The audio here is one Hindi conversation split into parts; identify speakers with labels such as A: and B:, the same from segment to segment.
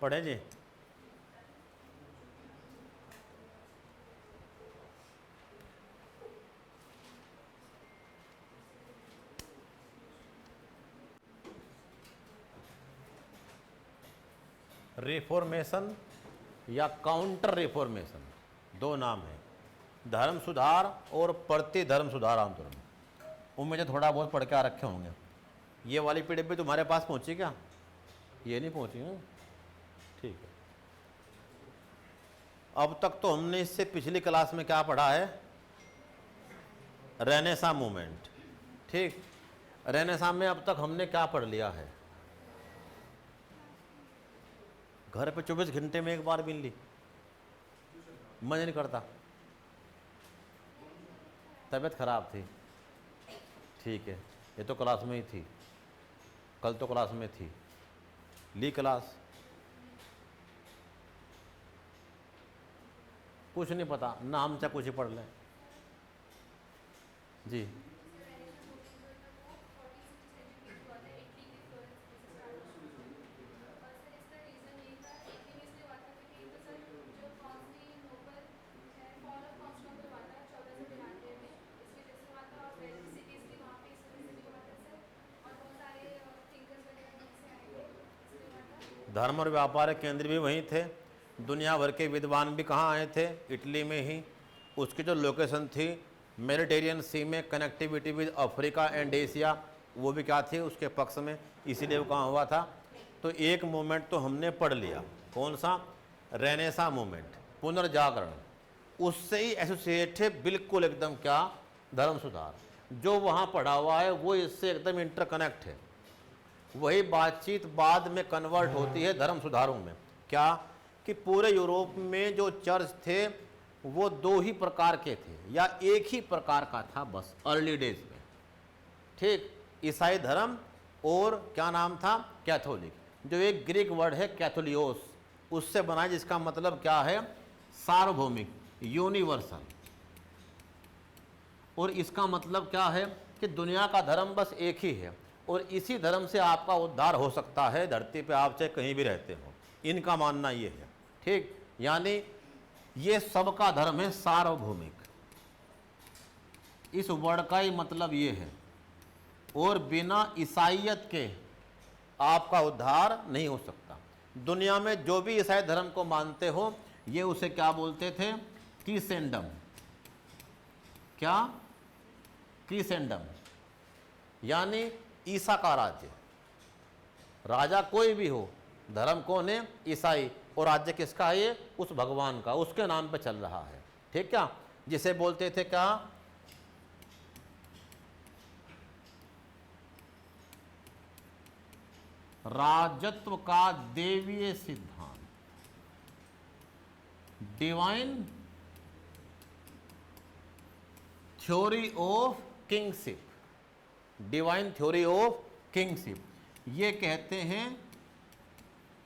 A: पढ़े जी। रिफॉर्मेशन या काउंटर रिफॉर्मेशन दो नाम है, धर्म सुधार और प्रति धर्म सुधार आंदोलन। उम्मीद है थोड़ा बहुत पढ़ के आ रखे होंगे। ये वाली पीडीएफ भी तुम्हारे पास पहुंची क्या? ये नहीं पहुंची है, ठीक है। अब तक तो हमने इससे पिछली क्लास में क्या पढ़ा है, रेनेसां मूवमेंट, ठीक। रेनेसां में अब तक हमने क्या पढ़ लिया है, घर पे 24 घंटे में एक बार मिल ली, मन नहीं करता, तबीयत खराब थी, ठीक है, ये तो क्लास में ही थी, कल तो क्लास में थी, ली क्लास, कुछ नहीं पता ना, हम चाहे कुछ ही पढ़ लें जी। धर्म और व्यापार केंद्र भी वहीं थे, दुनिया भर के विद्वान भी कहाँ आए थे, इटली में ही। उसकी जो लोकेशन थी मेडिटेरियन सी में, connectivity with Africa and Asia, वो भी क्या थी उसके पक्ष में, इसीलिए वो कहाँ हुआ था। तो एक मूवमेंट तो हमने पढ़ लिया, कौन सा, रेनेसां मूवमेंट, पुनर्जागरण, उससे ही एसोसिएट है बिल्कुल एकदम क्या, धर्म सुधार। जो वहाँ पढ़ा हुआ है वो इससे एकदम इंटरकनेक्ट है। वही बातचीत बाद में कन्वर्ट होती है धर्म सुधारों में, क्या कि पूरे यूरोप में जो चर्च थे वो दो ही प्रकार के थे या एक ही प्रकार का था बस अर्ली डेज में, ठीक, ईसाई धर्म और क्या नाम था, कैथोलिक। जो एक ग्रीक वर्ड है कैथोलियोस, उससे बना है, जिसका मतलब क्या है, सार्वभौमिक, यूनिवर्सल। और इसका मतलब क्या है कि दुनिया का धर्म बस एक ही है और इसी धर्म से आपका उद्धार हो सकता है धरती पे, आप चाहे कहीं भी रहते हो। इनका मानना ये है, ठीक, यानी ये सबका धर्म है, सार्वभौमिक, इस वर्ड का ही मतलब ये है। और बिना ईसाइयत के आपका उद्धार नहीं हो सकता। दुनिया में जो भी ईसाई धर्म को मानते हो, ये उसे क्या बोलते थे, क्रिसेंडम, क्या, क्रिसेंडम, यानी ईसा का राज्य। राजा कोई भी हो, धर्म कौन है, ईसाई, और राज्य किसका है, ये उस भगवान का, उसके नाम पे चल रहा है, ठीक, क्या, जिसे बोलते थे क्या, राजत्व का देवीय सिद्धांत, divine theory of kingship, divine theory of kingship. ये कहते हैं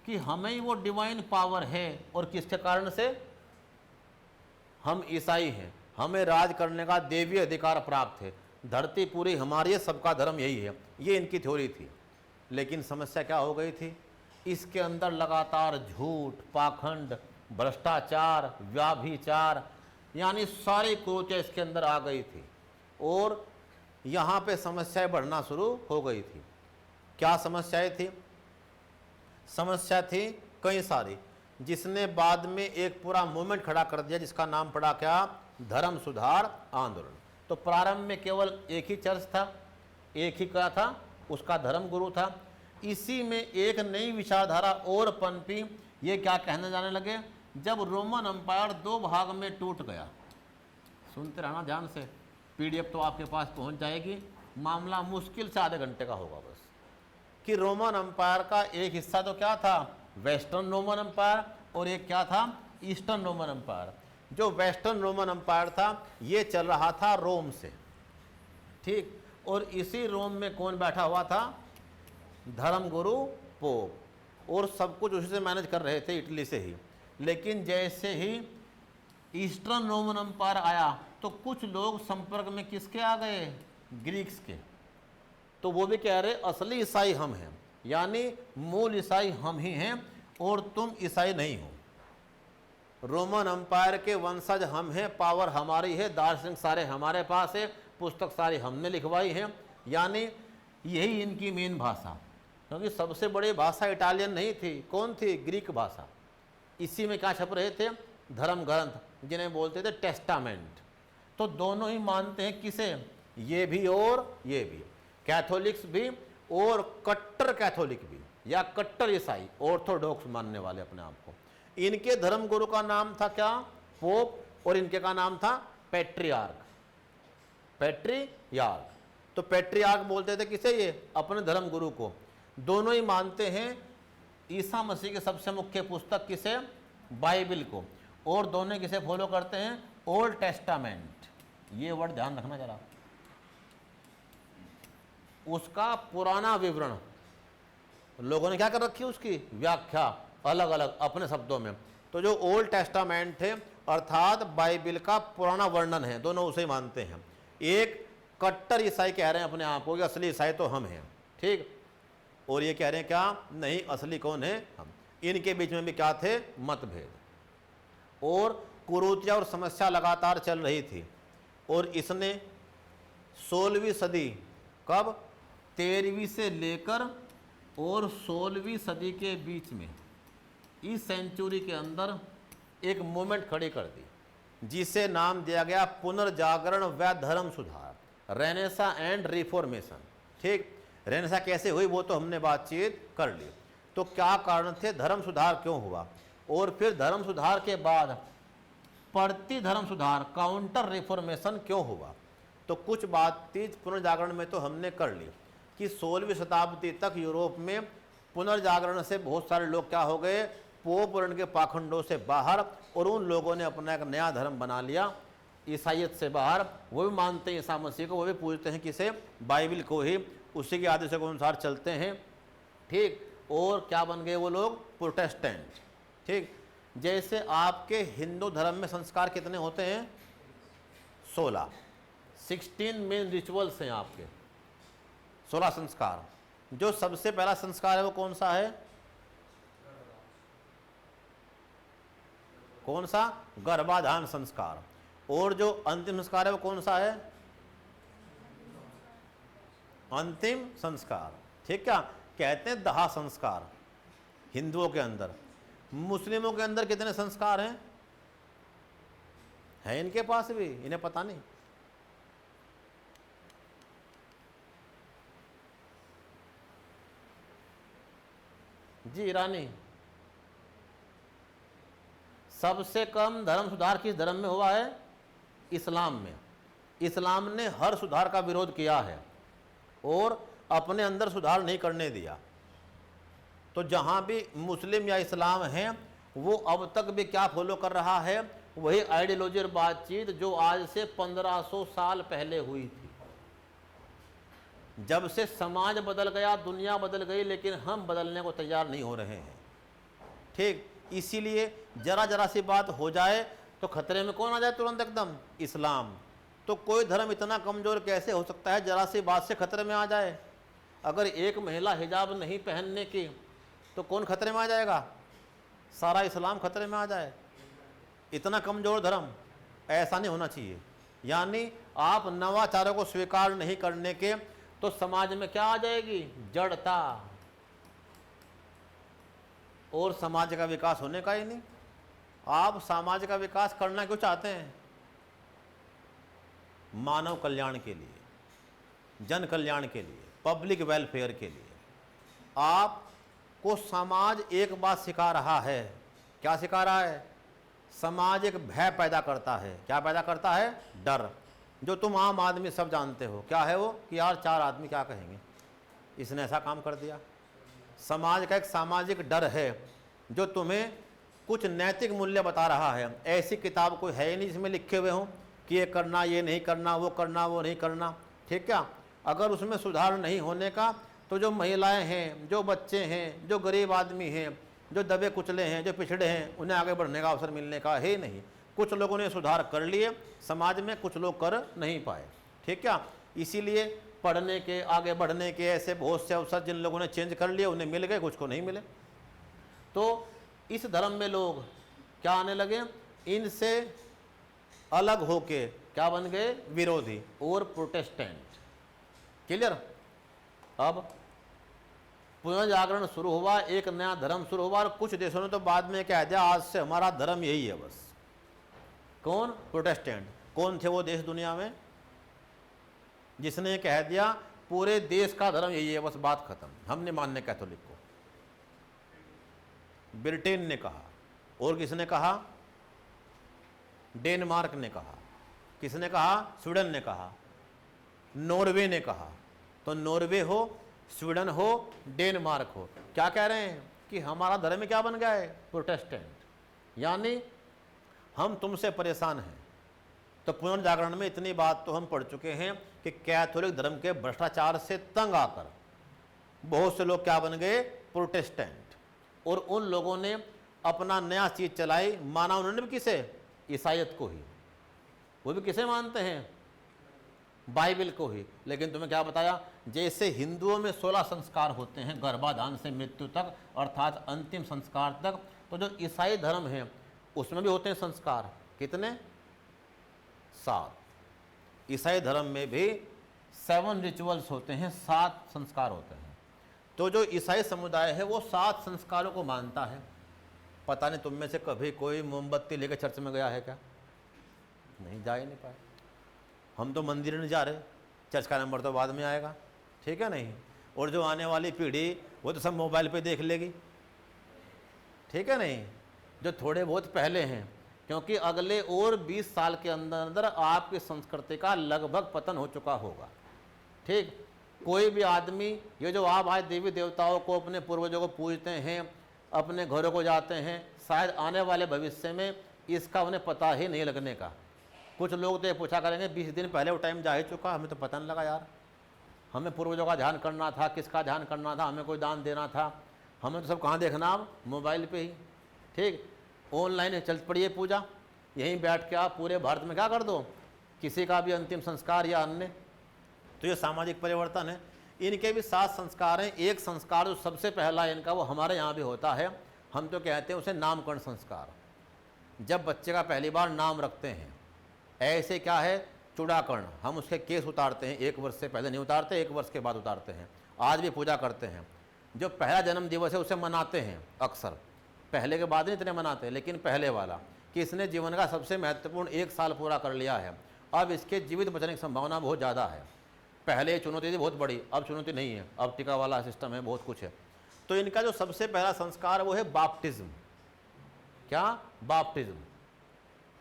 A: कि हमें ही वो डिवाइन पावर है, और किसके कारण से, हम ईसाई हैं, हमें राज करने का देवी अधिकार प्राप्त है, धरती पूरी हमारी है, सबका धर्म यही है, ये इनकी थ्योरी थी। लेकिन समस्या क्या हो गई थी, इसके अंदर लगातार झूठ, पाखंड, भ्रष्टाचार, व्याभिचार, यानी सारी कुरीतियां इसके अंदर आ गई थी और यहाँ पे समस्याएं बढ़ना शुरू हो गई थी। क्या समस्याएं थी, समस्या थी कई सारी, जिसने बाद में एक पूरा मूवमेंट खड़ा कर दिया, जिसका नाम पड़ा क्या, धर्म सुधार आंदोलन। तो प्रारंभ में केवल एक ही चर्च था, एक ही क्या था, उसका धर्म गुरु था। इसी में एक नई विचारधारा और पनपी, ये क्या कहने जाने लगे, जब रोमन एम्पायर दो भाग में टूट गया, सुनते रहना ध्यान से, पीडीएफ तो आपके पास पहुंच जाएगी, मामला मुश्किल से आधे घंटे का होगा बस, कि रोमन एम्पायर का एक हिस्सा तो क्या था, वेस्टर्न रोमन एम्पायर, और एक क्या था, ईस्टर्न रोमन एम्पायर। जो वेस्टर्न रोमन एम्पायर था ये चल रहा था रोम से, ठीक, और इसी रोम में कौन बैठा हुआ था, धर्मगुरु पोप, और सब कुछ उसी से मैनेज कर रहे थे, इटली से ही। लेकिन जैसे ही ईस्टर्न रोमन एम्पायर आया तो कुछ लोग संपर्क में किसके आ गए, ग्रीक्स के। तो वो भी कह रहे असली ईसाई हम हैं, यानी मूल ईसाई हम ही हैं, और तुम ईसाई नहीं हो। रोमन अंपायर के वंशज हम हैं, पावर हमारी है, दार्शनिक सारे हमारे पास है, पुस्तक सारी हमने लिखवाई है। यानी यही इनकी मेन भाषा, क्योंकि सबसे बड़ी भाषा इटालियन नहीं थी, कौन थी? ग्रीक भाषा। इसी में क्या छप रहे थे? धर्म ग्रंथ, जिन्हें बोलते थे टेस्टामेंट। तो दोनों ही मानते हैं किसे? ये भी और ये भी, कैथोलिक्स भी और कट्टर कैथोलिक भी, या कट्टर ईसाई, ऑर्थोडॉक्स मानने वाले अपने आप को। इनके धर्म गुरु का नाम था क्या? पोप, और इनके का नाम था पैट्रियार्क। पैट्रियार्क, तो पैट्रियार्क बोलते थे किसे? ये अपने धर्म गुरु को। दोनों ही मानते हैं ईसा मसीह की सबसे मुख्य पुस्तक किसे? बाइबल को। और दोनों किसे फॉलो करते हैं? Old testament. ये वर्ड ध्यान रखना जरा, उसका पुराना विवरण लोगों ने क्या कर रखी है? उसकी व्याख्या अलग अलग अपने शब्दों में। तो जो ओल्ड टेस्टामेंट है अर्थात बाइबल का पुराना वर्णन है, दोनों उसे मानते हैं। एक कट्टर ईसाई कह रहे हैं अपने आप को कि असली ईसाई तो हम हैं, ठीक, और ये कह रहे हैं क्या? नहीं, असली कौन है? हम। इनके बीच में भी क्या थे? मतभेद और कुरीतियां और समस्या लगातार चल रही थी। और इसने 16वीं सदी, कब? 13वीं से लेकर और 16वीं सदी के बीच में, इस सेंचुरी के अंदर एक मूवमेंट खड़ी कर दी, जिसे नाम दिया गया पुनर्जागरण व धर्म सुधार, रेनेसा एंड रिफॉर्मेशन। ठीक, रेनेसा कैसे हुई वो तो हमने बातचीत कर ली। तो क्या कारण थे? धर्म सुधार क्यों हुआ? और फिर धर्म सुधार के बाद प्रति धर्म सुधार, काउंटर रिफॉर्मेशन क्यों हुआ? तो कुछ बातचीत पुनर्जागरण में तो हमने कर ली कि 16वीं शताब्दी तक यूरोप में पुनर्जागरण से बहुत सारे लोग क्या हो गए? पोप और उनके पाखंडों से बाहर, और उन लोगों ने अपना एक नया धर्म बना लिया ईसाइयत से बाहर। वो भी मानते हैं ईसा मसीह को, वो भी पूजते हैं किसे? बाइबल को ही, उसी के आदेशों के अनुसार चलते हैं। ठीक, और क्या बन गए वो लोग? प्रोटेस्टेंट। ठीक, जैसे आपके हिंदू धर्म में संस्कार कितने होते हैं? 16 मेन रिचुअल्स हैं आपके, 16 संस्कार। जो सबसे पहला संस्कार है वो कौन सा है? कौन सा? गर्भाधान संस्कार। और जो अंतिम संस्कार है वो कौन सा है? अंतिम संस्कार। ठीक, क्या कहते हैं? 10 संस्कार हिंदुओं के अंदर। मुस्लिमों के अंदर कितने संस्कार हैं? है इनके पास भी, इन्हें पता नहीं। जी ईरानी, सबसे कम धर्म सुधार किस धर्म में हुआ है? इस्लाम में। इस्लाम ने हर सुधार का विरोध किया है और अपने अंदर सुधार नहीं करने दिया। तो जहां भी मुस्लिम या इस्लाम हैं वो अब तक भी क्या फॉलो कर रहा है? वही आइडियोलॉजी और बातचीत जो आज से 1500 साल पहले हुई थी। जब से समाज बदल गया, दुनिया बदल गई, लेकिन हम बदलने को तैयार नहीं हो रहे हैं। ठीक, इसीलिए जरा जरा सी बात हो जाए तो खतरे में कौन आ जाए तुरंत? एकदम इस्लाम। तो कोई धर्म इतना कमजोर कैसे हो सकता है जरा सी बात से खतरे में आ जाए? अगर एक महिला हिजाब नहीं पहनने की तो कौन खतरे में आ जाएगा? सारा इस्लाम खतरे में आ जाए। इतना कमजोर धर्म, ऐसा नहीं होना चाहिए। यानी आप नवाचारों को स्वीकार नहीं करने के तो समाज में क्या आ जाएगी? जड़ता, और समाज का विकास होने का ही नहीं। आप समाज का विकास करना क्यों चाहते हैं? मानव कल्याण के लिए, जन कल्याण के लिए, पब्लिक वेलफेयर के लिए। आपको समाज एक बात सिखा रहा है। क्या सिखा रहा है? समाज एक भय पैदा करता है। क्या पैदा करता है? डर, जो तुम आम आदमी सब जानते हो। क्या है वो? कि यार 4 आदमी क्या कहेंगे, इसने ऐसा काम कर दिया। समाज का एक सामाजिक डर है जो तुम्हें कुछ नैतिक मूल्य बता रहा है। ऐसी किताब कोई है ही नहीं जिसमें लिखे हुए हों कि ये करना, ये नहीं करना, वो करना, वो नहीं करना। ठीक, क्या अगर उसमें सुधार नहीं होने का तो जो महिलाएं हैं, जो बच्चे हैं, जो गरीब आदमी हैं, जो दबे कुचले हैं, जो पिछड़े हैं, उन्हें आगे बढ़ने का अवसर मिलने का है नहीं। कुछ लोगों ने सुधार कर लिए समाज में, कुछ लोग कर नहीं पाए। ठीक, क्या इसीलिए पढ़ने के, आगे बढ़ने के ऐसे बहुत से अवसर जिन लोगों ने चेंज कर लिए उन्हें मिल गए, कुछ को नहीं मिले। तो इस धर्म में लोग क्या आने लगे, इनसे अलग होके क्या बन गए, विरोधी और प्रोटेस्टेंट। क्लियर। अब पुनर्जागरण शुरू हुआ, एक नया धर्म शुरू हुआ, और कुछ देशों ने तो बाद में कह दिया आज से हमारा धर्म यही है बस। कौन, प्रोटेस्टेंट। कौन थे वो देश दुनिया में जिसने कह दिया पूरे देश का धर्म यही है बस, बात खत्म, हम नहीं मानने कैथोलिक को? ब्रिटेन ने कहा। और किसने कहा, डेनमार्क ने कहा। किसने कहा, स्वीडन ने कहा। नॉर्वे ने कहा। तो नॉर्वे हो, स्वीडन हो, डेनमार्क हो, क्या कह रहे हैं कि हमारा धर्म क्या बन गया है, प्रोटेस्टेंट। यानी हम तुमसे परेशान हैं। तो पुनर्जागरण में इतनी बात तो हम पढ़ चुके हैं कि कैथोलिक धर्म के भ्रष्टाचार से तंग आकर बहुत से लोग क्या बन गए, प्रोटेस्टेंट। और उन लोगों ने अपना नया चीज चलाई, माना उन्होंने भी किसे, ईसाईयत को ही। वो भी किसे मानते हैं, बाइबल को ही। लेकिन तुम्हें क्या बताया, जैसे हिंदुओं में 16 संस्कार होते हैं गर्भाधान से मृत्यु तक, अर्थात अंतिम संस्कार तक, तो जो ईसाई धर्म है उसमें भी होते हैं संस्कार। कितने, 7। ईसाई धर्म में भी 7 रिचुअल्स होते हैं, 7 संस्कार होते हैं। तो जो ईसाई समुदाय है वो 7 संस्कारों को मानता है। पता नहीं तुम में से कभी कोई मोमबत्ती लेकर चर्च में गया है क्या? नहीं, जा ही नहीं पाए। हम तो मंदिर नहीं जा रहे, चर्च का नंबर तो बाद में आएगा, ठीक है नहीं। और जो आने वाली पीढ़ी वो तो सब मोबाइल पे देख लेगी, ठीक है नहीं। जो थोड़े बहुत पहले हैं, क्योंकि अगले और 20 साल के अंदर अंदर आपकी संस्कृति का लगभग पतन हो चुका होगा, ठीक। कोई भी आदमी ये जो आप आज देवी देवताओं को, अपने पूर्वजों को पूजते हैं, अपने घरों को जाते हैं, शायद आने वाले भविष्य में इसका उन्हें पता ही नहीं लगने का। कुछ लोग तो ये पूछा करेंगे 20 दिन पहले वो टाइम जा ही चुका, हमें तो पता नहीं लगा यार। हमें पूर्वजों का ध्यान करना था, किसका ध्यान करना था, हमें कोई दान देना था, हमें तो सब कहाँ देखना, अब मोबाइल पे ही, ठीक। ऑनलाइन चल पड़ी है पूजा, यहीं बैठ के आप पूरे भारत में क्या कर दो, किसी का भी अंतिम संस्कार या अन्य। तो ये सामाजिक परिवर्तन है। इनके भी 7 संस्कार हैं। एक संस्कार जो सबसे पहला है इनका, वो हमारे यहाँ भी होता है, हम तो कहते हैं उसे नामकरण संस्कार। जब बच्चे का पहली बार नाम रखते हैं, ऐसे क्या है, चूड़ाकरण, हम उसके केस उतारते हैं। 1 वर्ष से पहले नहीं उतारते, 1 वर्ष के बाद उतारते हैं। आज भी पूजा करते हैं। जो पहला जन्म दिवस है उसे मनाते हैं अक्सर, पहले के बाद नहीं इतने मनाते, लेकिन पहले वाला कि इसने जीवन का सबसे महत्वपूर्ण 1 साल पूरा कर लिया है, अब इसके जीवित बचने की संभावना बहुत ज़्यादा है। पहले चुनौती थी बहुत बड़ी, अब चुनौती नहीं है, अब टीका वाला सिस्टम है, बहुत कुछ है। तो इनका जो सबसे पहला संस्कार वो है बाप्टिज्म। क्या, बाप्टिज्म,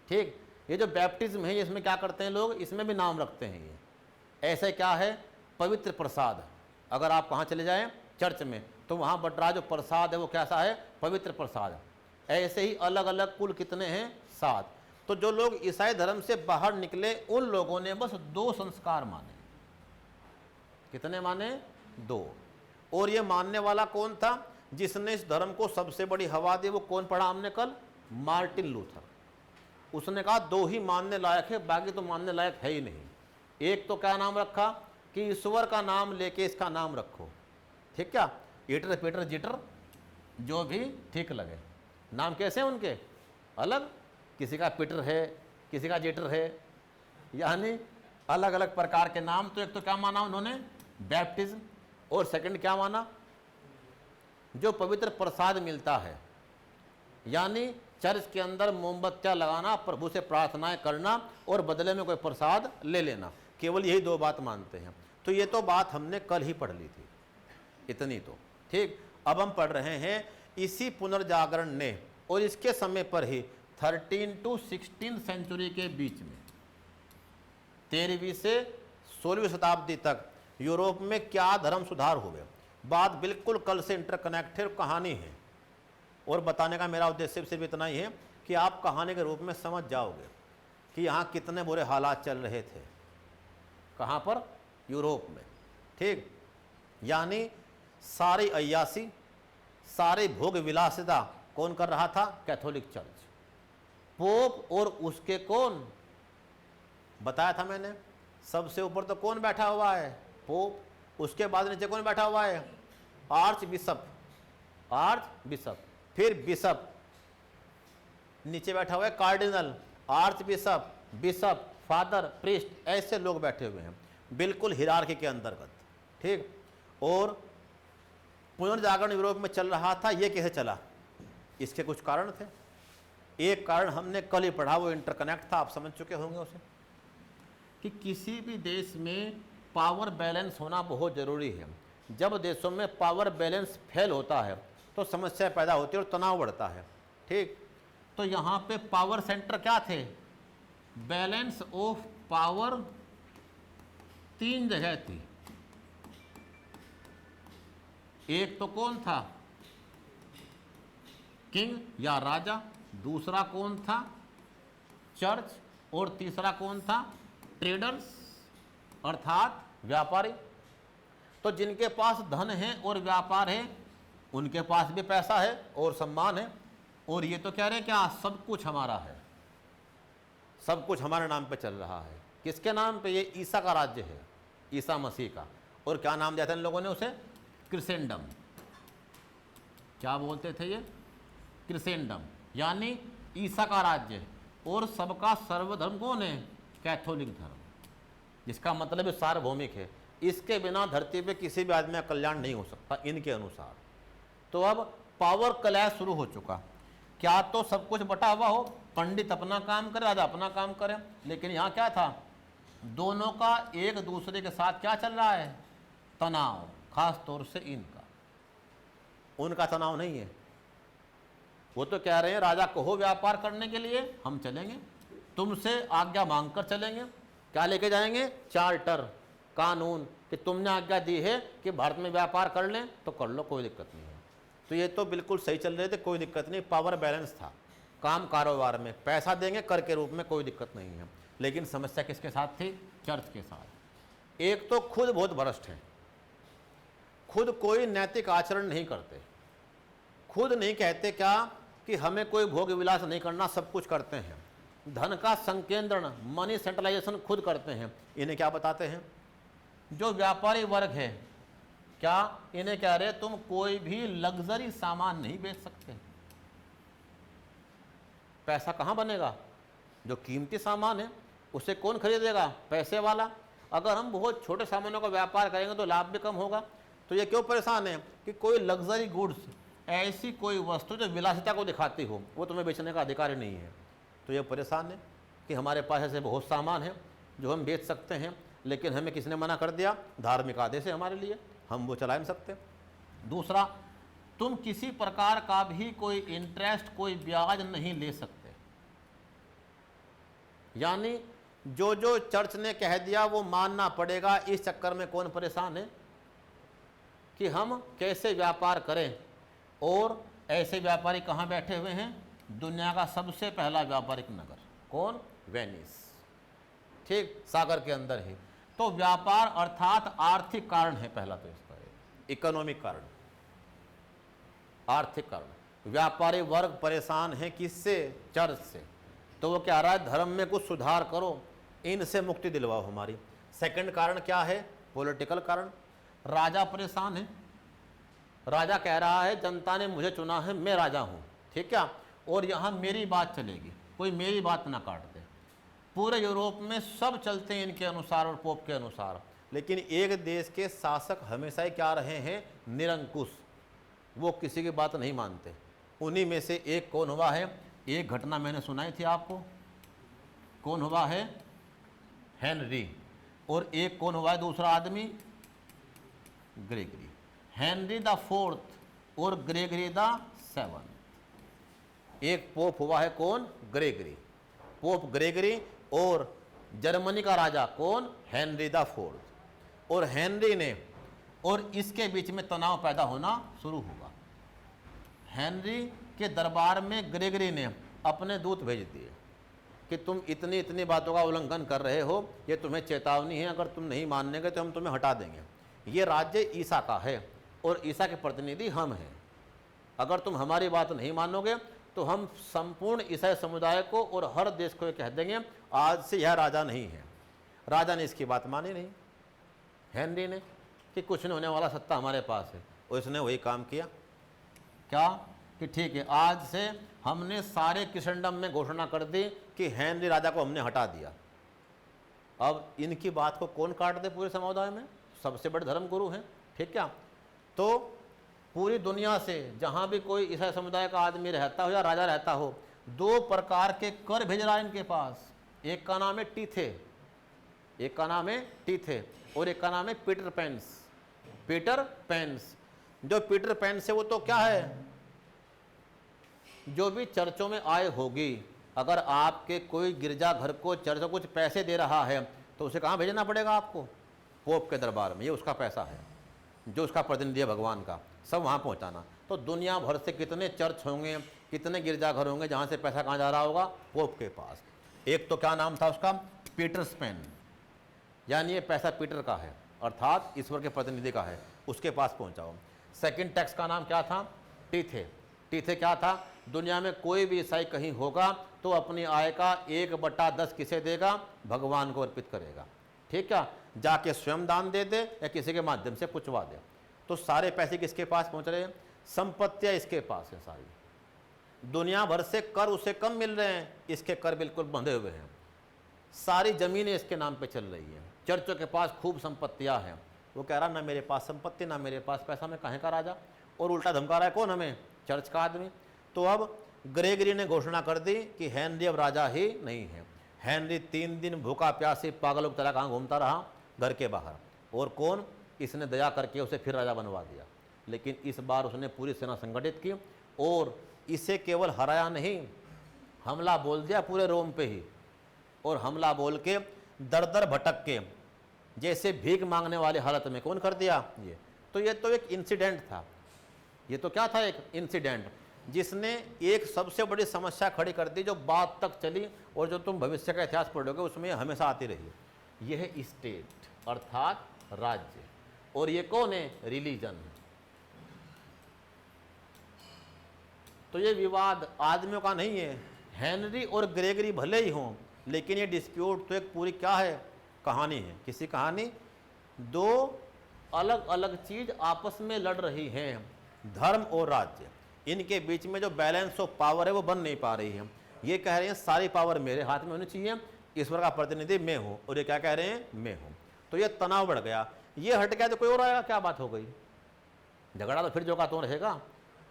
A: ठीक। ये जो बैप्टिज्म है इसमें क्या करते हैं लोग, इसमें भी नाम रखते हैं। ये ऐसे क्या है, पवित्र प्रसाद। अगर आप कहाँ चले जाएं, चर्च में, तो वहाँ बट रहा जो प्रसाद है वो कैसा है, पवित्र प्रसाद। ऐसे ही अलग अलग कुल कितने हैं, 7। तो जो लोग ईसाई धर्म से बाहर निकले उन लोगों ने बस 2 संस्कार माने। कितने माने, 2। और ये मानने वाला कौन था जिसने इस धर्म को सबसे बड़ी हवा दी, वो कौन पढ़ा हमने कल, मार्टिन लूथर। उसने कहा 2 ही मानने लायक है, बाकी तो मानने लायक है ही नहीं। एक तो क्या नाम रखा कि ईश्वर का नाम लेके इसका नाम रखो, ठीक। क्या, ईटर पीटर जिटर जो भी ठीक लगे। नाम कैसे हैं उनके, अलग, किसी का पीटर है, किसी का जिटर है, यानी अलग अलग प्रकार के नाम। तो एक तो क्या माना उन्होंने, बैप्टिज्म, और सेकंड क्या माना, जो पवित्र प्रसाद मिलता है, यानी चर्च के अंदर मोमबत्तियां लगाना, प्रभु से प्रार्थनाएं करना और बदले में कोई प्रसाद ले लेना। केवल यही 2 बात मानते हैं। तो ये तो बात हमने कल ही पढ़ ली थी, इतनी तो, ठीक। अब हम पढ़ रहे हैं इसी पुनर्जागरण ने, और इसके समय पर ही 13 to 16 सेंचुरी के बीच में, 13वीं से 16वीं शताब्दी तक यूरोप में क्या धर्म सुधार हुए। बात बिल्कुल कल से इंटरकनेक्टेड कहानी है, और बताने का मेरा उद्देश्य सिर्फ इतना ही है कि आप कहानी के रूप में समझ जाओगे कि यहाँ कितने बुरे हालात चल रहे थे। कहाँ पर, यूरोप में, ठीक। यानी सारी अय्यासी, सारी भोग विलासिता कौन कर रहा था, कैथोलिक चर्च। पोप और उसके कौन, बताया था मैंने, सबसे ऊपर तो कौन बैठा हुआ है, पोप। उसके बाद नीचे कौन बैठा हुआ है, आर्च बिशप। आर्च बिशप फिर बिशप, नीचे बैठा हुआ है cardinal, arch bishop, bishop, father, priest, ऐसे लोग बैठे हुए हैं बिल्कुल हिरार्की के अंतर्गत। ठीक, और पुनर्जागरण यूरोप में चल रहा था। ये कैसे चला? इसके कुछ कारण थे। एक कारण हमने कल ही पढ़ा, वो इंटरकनेक्ट था, आप समझ चुके होंगे उसे, कि किसी भी देश में पावर बैलेंस होना बहुत ज़रूरी है। जब देशों में पावर बैलेंस फेल होता है तो समस्या पैदा होती है और तनाव बढ़ता है। ठीक, तो यहाँ पे पावर सेंटर क्या थे? बैलेंस ऑफ पावर 3 जगह थी। एक तो कौन था? किंग या राजा, दूसरा कौन था? चर्च, और तीसरा कौन था? ट्रेडर्स अर्थात व्यापारी। तो जिनके पास धन है और व्यापार है उनके पास भी पैसा है और सम्मान है, और ये तो कह रहे हैं क्या सब कुछ हमारा है, सब कुछ हमारे नाम पे चल रहा है। किसके नाम पे? ये ईसा का राज्य है, ईसा मसीह का। और क्या नाम दिया था इन लोगों ने उसे? क्रिसेंडम। क्या बोलते थे ये? क्रिसेंडम, यानी ईसा का राज्य। और सबका सर्वधर्म कौन है? कैथोलिक धर्म, जिसका मतलब है सार्वभौमिक है। इसके बिना धरती पे किसी भी आदमी का कल्याण नहीं हो सकता इनके अनुसार। तो अब पावर क्लैश शुरू हो चुका। क्या तो सब कुछ बटा हुआ हो, पंडित अपना काम करे, राजा अपना काम करे, लेकिन यहाँ क्या था? दोनों का एक दूसरे के साथ क्या चल रहा है? तनाव, खास तौर से इनका। उनका तनाव नहीं है, वो तो कह रहे हैं राजा कहो व्यापार करने के लिए हम चलेंगे, तुमसे आज्ञा मांगकर चलेंगे। क्या लेके जाएंगे? चार्टर, कानून, कि तुमने आज्ञा दी है कि भारत में व्यापार कर लें तो कर लो, कोई दिक्कत नहीं है। तो ये तो बिल्कुल सही चल रहे थे, कोई दिक्कत नहीं, पावर बैलेंस था। काम कारोबार में पैसा देंगे कर के रूप में, कोई दिक्कत नहीं है। लेकिन समस्या किसके साथ थी? चर्च के साथ। एक तो खुद बहुत भ्रष्ट है, खुद कोई नैतिक आचरण नहीं करते, खुद नहीं कहते क्या कि हमें कोई भोग विलास नहीं करना, सब कुछ करते हैं। धन का संकेंद्रण, मनी सेंट्रलाइजेशन खुद करते हैं। इन्हें क्या बताते हैं? जो व्यापारी वर्ग है, क्या इन्हें कह रहे तुम कोई भी लग्जरी सामान नहीं बेच सकते। पैसा कहाँ बनेगा? जो कीमती सामान है उसे कौन खरीदेगा? पैसे वाला। अगर हम बहुत छोटे सामानों का व्यापार करेंगे तो लाभ भी कम होगा। तो ये क्यों परेशान है कि कोई लग्जरी गुड्स, ऐसी कोई वस्तु जो विलासिता को दिखाती हो, वो तुम्हें बेचने का अधिकार ही नहीं है। तो ये परेशान है कि हमारे पास ऐसे बहुत सामान है जो हम बेच सकते हैं, लेकिन हमें किसने मना कर दिया? धार्मिक आदेश है हमारे लिए, हम वो चला नहीं सकते। दूसरा, तुम किसी प्रकार का भी कोई इंटरेस्ट, कोई ब्याज नहीं ले सकते। यानी जो जो चर्च ने कह दिया वो मानना पड़ेगा। इस चक्कर में कौन परेशान है कि हम कैसे व्यापार करें। और ऐसे व्यापारी कहाँ बैठे हुए हैं? दुनिया का सबसे पहला व्यापारिक नगर कौन? वेनिस। ठीक, सागर के अंदर ही। तो व्यापार अर्थात आर्थिक कारण है पहला, तो इसका इकोनॉमिक कारण, आर्थिक कारण। व्यापारी वर्ग परेशान है किससे? चर्च से। तो वो क्या रहा है? धर्म में कुछ सुधार करो, इनसे मुक्ति दिलवाओ हमारी। सेकंड कारण क्या है? पॉलिटिकल कारण। राजा परेशान है, राजा कह रहा है जनता ने मुझे चुना है, मैं राजा हूँ, ठीक है, और यहाँ मेरी बात चलेगी, कोई मेरी बात ना काट दे। पूरे यूरोप में सब चलते हैं इनके अनुसार और पोप के अनुसार, लेकिन एक देश के शासक हमेशा ही क्या रहे हैं? निरंकुश। वो किसी की बात नहीं मानते। उन्हीं में से एक कौन हुआ है? एक घटना मैंने सुनाई थी आपको, कौन हुआ है? हेनरी। और एक कौन हुआ है दूसरा आदमी? ग्रेगरी। हेनरी द फोर्थ और ग्रेगरी द सेवंथ। एक पोप हुआ है कौन? ग्रेगरी। पोप ग्रेगरी और जर्मनी का राजा कौन? Henry the fourth. और हेनरी ने, और इसके बीच में तनाव पैदा होना शुरू हुआ। हेनरी के दरबार में ग्रेगरी ने अपने दूत भेज दिए कि तुम इतनी इतनी बातों का उल्लंघन कर रहे हो, ये तुम्हें चेतावनी है, अगर तुम नहीं मानने गए तो हम तुम्हें हटा देंगे। ये राज्य ईसा का है और ईसा के प्रतिनिधि हम हैं। अगर तुम हमारी बात नहीं मानोगे तो हम संपूर्ण ईसाई समुदाय को और हर देश को ये कह देंगे आज से यह राजा नहीं है। राजा ने इसकी बात मानी नहीं, हेनरी ने, कि कुछ नहीं होने वाला, सत्ता हमारे पास है। और इसने वही काम किया। क्या कि ठीक है, आज से हमने सारे क्रिश्चियनडम में घोषणा कर दी कि हेनरी राजा को हमने हटा दिया। अब इनकी बात को कौन काट दे पूरे समुदाय में? सबसे बड़े धर्म गुरु हैं, ठीक क्या? तो पूरी दुनिया से जहाँ भी कोई ईसाई समुदाय का आदमी रहता हो या राजा रहता हो, 2 प्रकार के कर भेज रहा है इनके पास। एक का नाम है टीथे, एक का नाम है टीथे, और एक का नाम है पीटर पेंस। पीटर पेंस, जो पीटर पेंस है वो तो क्या है, जो भी चर्चों में आय होगी, अगर आपके कोई गिरजाघर को चर्च को कुछ पैसे दे रहा है तो उसे कहाँ भेजना पड़ेगा आपको? पोप के दरबार में। ये उसका पैसा है, जो उसका प्रतिनिधि है भगवान का, सब वहाँ पहुँचाना। तो दुनिया भर से कितने चर्च होंगे, कितने गिरजाघर होंगे जहाँ से पैसा कहाँ जा रहा होगा? पोप के पास। एक तो क्या नाम था उसका? पीटर्स पेन, यानी ये पैसा पीटर का है, अर्थात ईश्वर के प्रतिनिधि का है, उसके पास पहुँचाओ। सेकंड टैक्स का नाम क्या था? टीथे। टीथे क्या था? दुनिया में कोई भी ईसाई कहीं होगा तो अपनी आय का 1/10 किसे देगा? भगवान को अर्पित करेगा, ठीक है? जाके स्वयं दान दे दे या किसी के माध्यम से पुचवा दे। तो सारे पैसे किसके पास पहुंच रहे हैं? संपत्तियां इसके पास है सारी। दुनिया भर से कर उसे कम मिल रहे हैं, इसके कर बिल्कुल बंधे हुए हैं। सारी जमीनें इसके नाम पे चल रही हैं। चर्चों के पास खूब संपत्तियां हैं। वो कह रहा ना मेरे पास संपत्ति ना मेरे पास पैसा, मैं काहे का राजा? और उल्टा धमका रहा है कौन? हमें, चर्च का आदमी। तो अब ग्रेगरी ने घोषणा कर दी कि हेनरी अब राजा ही नहीं है। हेनरी 3 दिन भूखा प्यासी पागलों की तरह कहाँ घूमता रहा? घर के बाहर। और कौन? इसने दया करके उसे फिर राजा बनवा दिया। लेकिन इस बार उसने पूरी सेना संगठित की और इसे केवल हराया नहीं, हमला बोल दिया पूरे रोम पे ही। और हमला बोल के दर दर भटक के जैसे भीख मांगने वाली हालत में कौन कर दिया? ये तो एक इंसिडेंट था। ये तो क्या था? एक इंसिडेंट जिसने एक सबसे बड़ी समस्या खड़ी कर दी, जो बाद तक चली और जो तुम भविष्य का इतिहास पढ़ोगे उसमें हमेशा आती रही। यह है स्टेट, अर्थात राज्य। और ये कौन है? रिलीजन। तो ये विवाद आदमियों का नहीं है। हेनरी और ग्रेगरी भले ही हों, लेकिन ये डिस्प्यूट तो एक पूरी क्या है? कहानी है। किसी कहानी? 2 अलग अलग चीज आपस में लड़ रही हैं, धर्म और राज्य। इनके बीच में जो बैलेंस ऑफ पावर है वो बन नहीं पा रही है। ये कह रहे हैं सारी पावर मेरे हाथ में होनी चाहिए, ईश्वर का प्रतिनिधि मैं हूं, और ये क्या कह रहे हैं? मैं हूं। तो ये तनाव बढ़ गया। ये हट गया तो कोई और आएगा, क्या बात हो गई? झगड़ा तो फिर जो का तो रहेगा।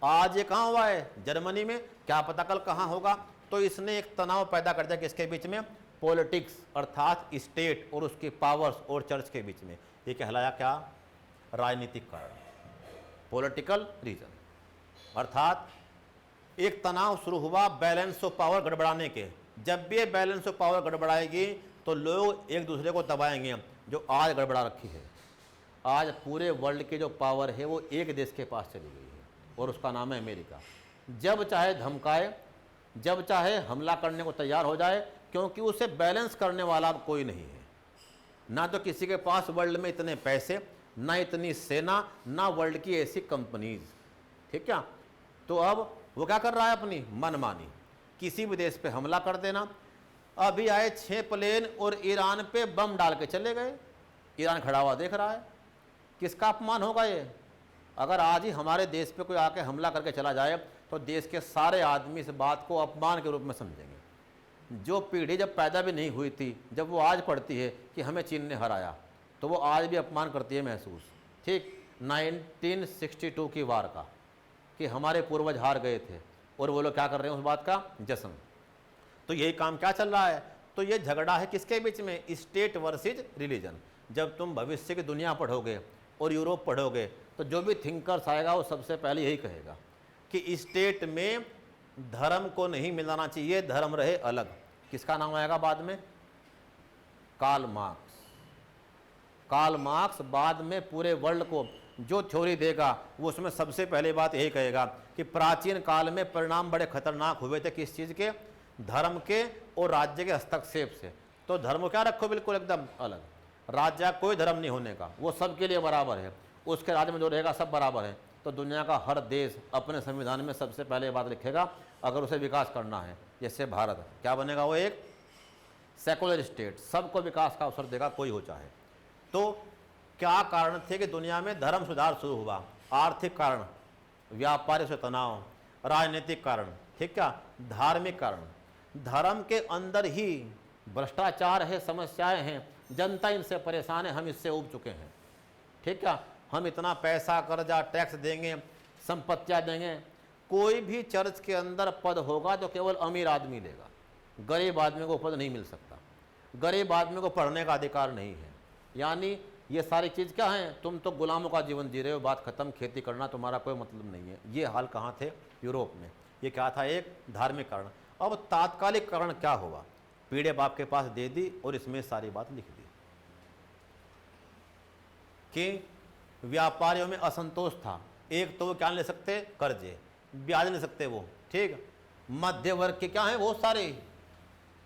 A: आज ये कहाँ हुआ है? जर्मनी में। क्या पता कल कहाँ होगा। तो इसने एक तनाव पैदा कर दिया किसके बीच में? पॉलिटिक्स, अर्थात स्टेट और उसके पावर्स और चर्च के बीच में। ये कहलाया क्या? राजनीतिक कारण, पॉलिटिकल रीजन। अर्थात एक तनाव शुरू हुआ बैलेंस ऑफ पावर गड़बड़ाने के। जब भी ये बैलेंस ऑफ पावर गड़बड़ाएगी तो लोग एक दूसरे को दबाएंगे, जो आज गड़बड़ा रखी है। आज पूरे वर्ल्ड की जो पावर है वो एक देश के पास चली गई है और उसका नाम है अमेरिका। जब चाहे धमकाए, जब चाहे हमला करने को तैयार हो जाए, क्योंकि उसे बैलेंस करने वाला अब कोई नहीं है। ना तो किसी के पास वर्ल्ड में इतने पैसे, ना इतनी सेना, ना वर्ल्ड की ऐसी कंपनीज, ठीक है? तो अब वो क्या कर रहा है? अपनी मनमानी, किसी भी देश पे हमला कर देना। अभी आए 6 प्लेन और ईरान पे बम डाल के चले गए। ईरान खड़ा हुआ देख रहा है। किसका अपमान होगा ये? अगर आज ही हमारे देश पे कोई आके हमला करके चला जाए तो देश के सारे आदमी इस बात को अपमान के रूप में समझेंगे। जो पीढ़ी जब पैदा भी नहीं हुई थी, जब वो आज पढ़ती है कि हमें चीन ने हराया, तो वो आज भी अपमान करती है महसूस। ठीक 1962 की वार का, कि हमारे पूर्वज हार गए थे और वो लोग क्या कर रहे हैं उस बात का जश्न। तो यही काम क्या चल रहा है? तो ये झगड़ा है किसके बीच में? State versus religion. जब तुम भविष्य की दुनिया पढ़ोगे और यूरोप पढ़ोगे तो जो भी थिंकर्स आएगा वो सबसे पहले यही कहेगा कि स्टेट में धर्म को नहीं मिलाना चाहिए, धर्म रहे अलग। किसका नाम आएगा बाद में? Karl Marx. कार्ल मार्क्स बाद में पूरे वर्ल्ड को जो थ्योरी देगा वो उसमें सबसे पहले बात यही कहेगा कि प्राचीन काल में परिणाम बड़े खतरनाक हुए थे। किस चीज़ के? धर्म के और राज्य के हस्तक्षेप से। तो धर्म क्या रखो बिल्कुल एकदम अलग, राज्य कोई धर्म नहीं होने का, वो सबके लिए बराबर है, उसके राज्य में जो रहेगा सब बराबर है। तो दुनिया का हर देश अपने संविधान में सबसे पहले ये बात लिखेगा अगर उसे विकास करना है। जैसे भारत क्या बनेगा? वो एक सेकुलर स्टेट, सबको विकास का अवसर देगा कोई हो चाहे। तो क्या कारण थे कि दुनिया में धर्म सुधार शुरू हुआ? आर्थिक कारण, व्यापार से तनाव, राजनीतिक कारण, ठीक क्या, धार्मिक कारण। धर्म के अंदर ही भ्रष्टाचार है, समस्याएं हैं, जनता इनसे परेशान है, हम इससे उब चुके हैं, ठीक क्या। हम इतना पैसा, कर्जा, टैक्स देंगे, संपत्तियां देंगे, कोई भी चर्च के अंदर पद होगा तो केवल अमीर आदमी लेगा, गरीब आदमी को पद नहीं मिल सकता, गरीब आदमी को पढ़ने का अधिकार नहीं है। यानी ये सारी चीज़ क्या है, तुम तो गुलामों का जीवन जी रहे हो, बात खत्म, खेती करना तुम्हारा कोई मतलब नहीं है। ये हाल कहाँ थे, यूरोप में। ये क्या था, एक धार्मिक कारण। अब तात्कालिक कारण क्या हुआ, पीढ़े बाप के पास दे दी और इसमें सारी बात लिख दी कि व्यापारियों में असंतोष था। एक तो वो क्या ले सकते, कर्जे, ब्याज ले सकते वो, ठीक। मध्य वर्ग के क्या है, बहुत सारे